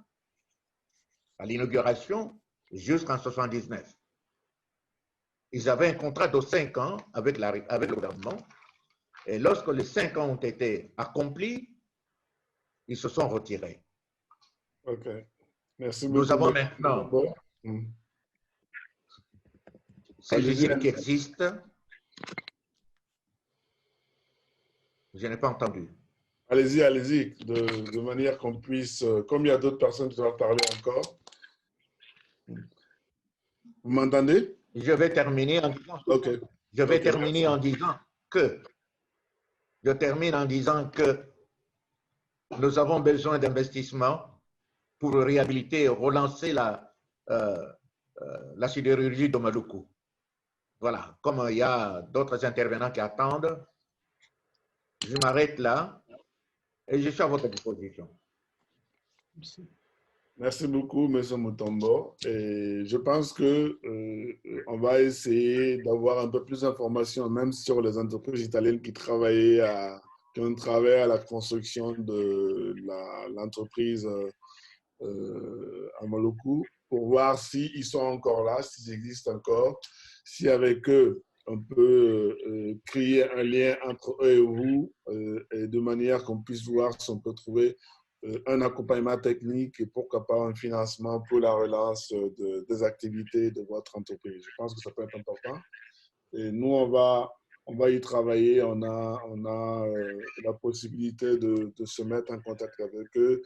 à l'inauguration jusqu'en 1979. Ils avaient un contrat de 5 ans avec le gouvernement. Et lorsque les 5 ans ont été accomplis, ils se sont retirés. OK. Merci beaucoup. Nous avons maintenant ces usines qui existent. Je n'ai pas entendu. Allez-y, allez-y, de manière qu'on puisse, comme il y a d'autres personnes qui doivent parler encore. Vous m'entendez? Je vais terminer en disant, je termine en disant que nous avons besoin d'investissements pour réhabiliter et relancer la sidérurgie de Maluku. Voilà, comme il y a d'autres intervenants qui attendent, je m'arrête là et je suis à votre disposition. Merci beaucoup, M. Mutombo. Et je pense que on va essayer d'avoir un peu plus d'informations, même sur les entreprises italiennes qui ont travaillé à la construction de l'entreprise à Maluku, pour voir s'ils sont encore là, s'ils existent encore, si avec eux, on peut créer un lien entre eux et vous, et de manière qu'on puisse voir si on peut trouver un accompagnement technique et pourquoi pas un financement pour la relance des activités de votre entreprise. Je pense que ça peut être important. Et nous, on va y travailler. On a la possibilité de se mettre en contact avec eux.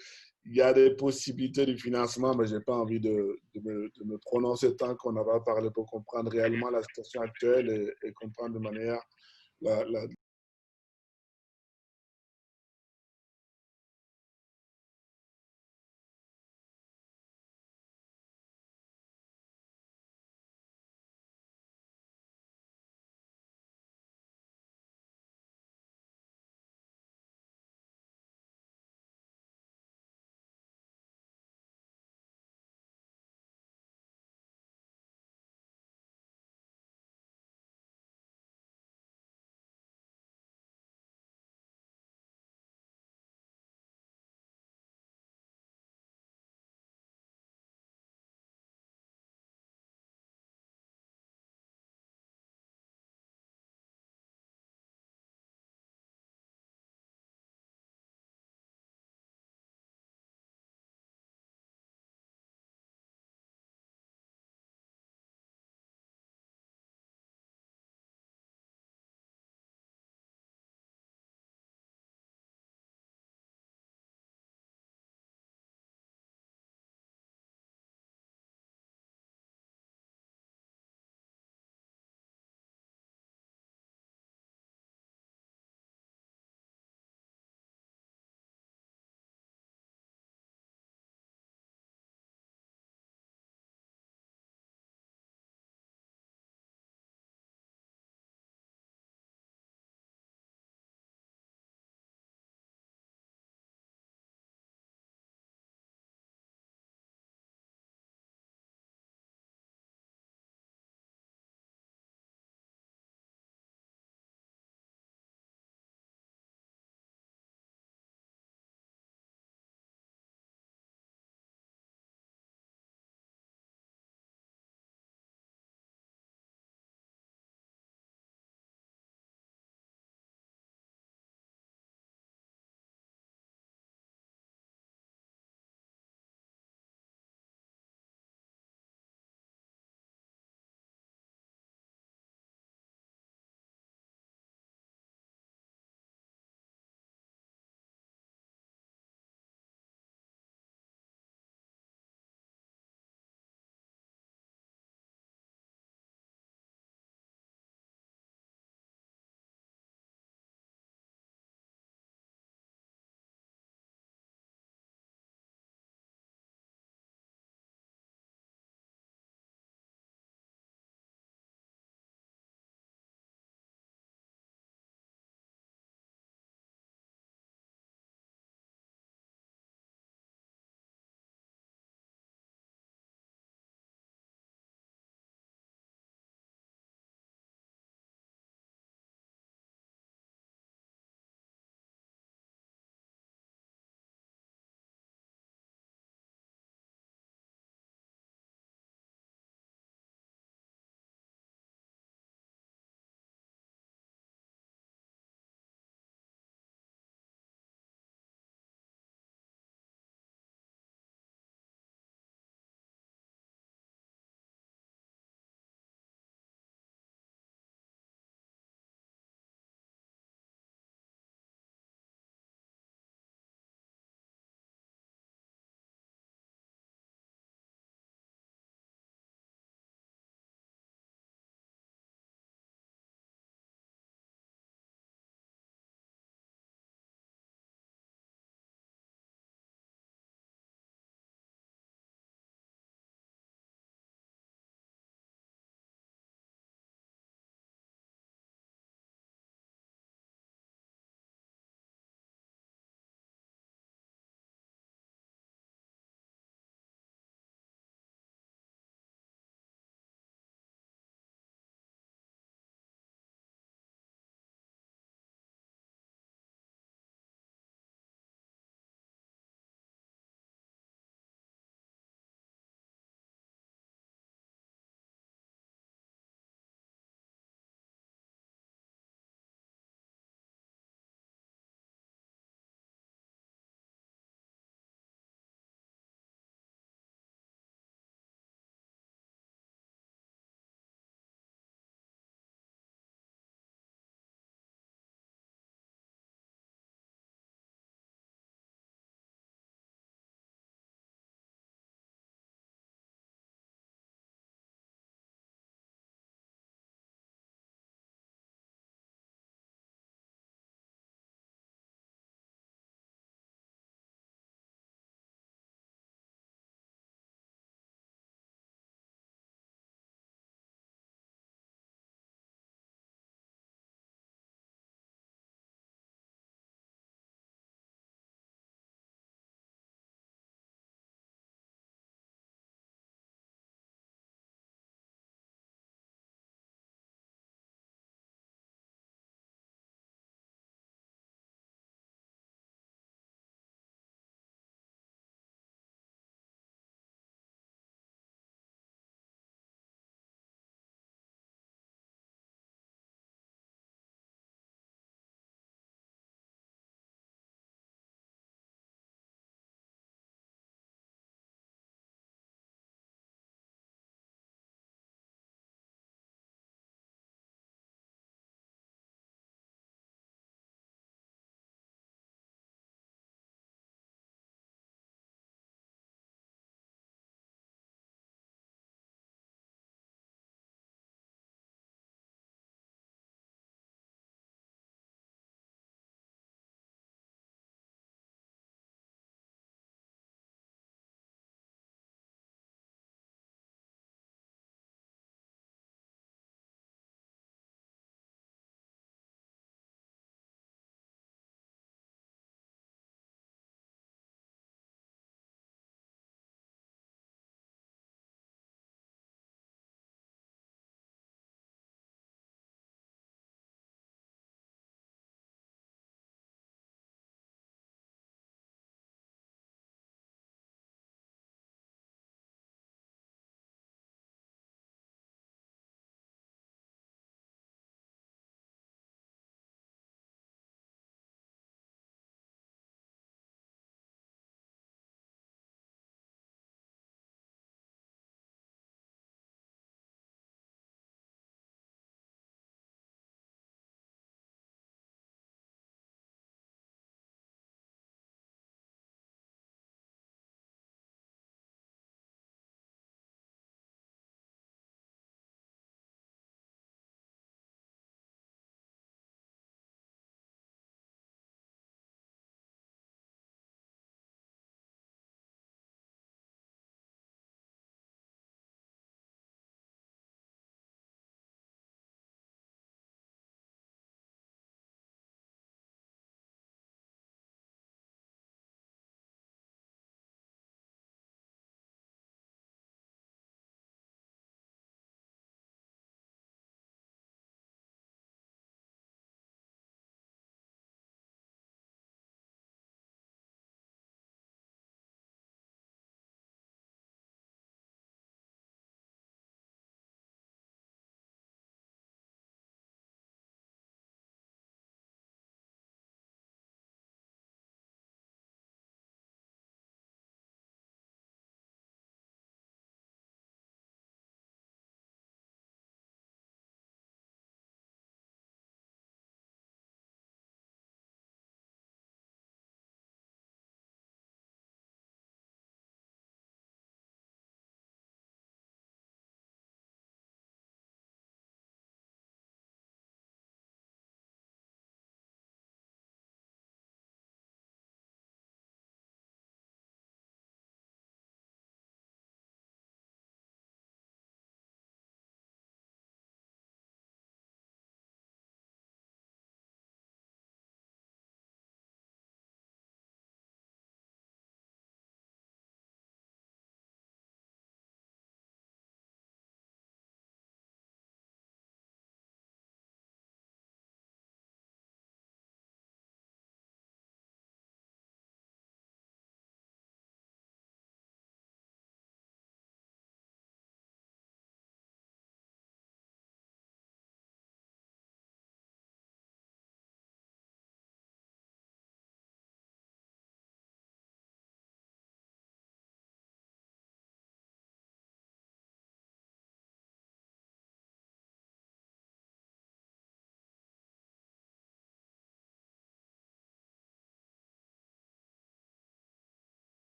Il y a des possibilités de financement, mais je n'ai pas envie de me prononcer tant qu'on n'a pas parlé pour comprendre réellement la situation actuelle et comprendre de manière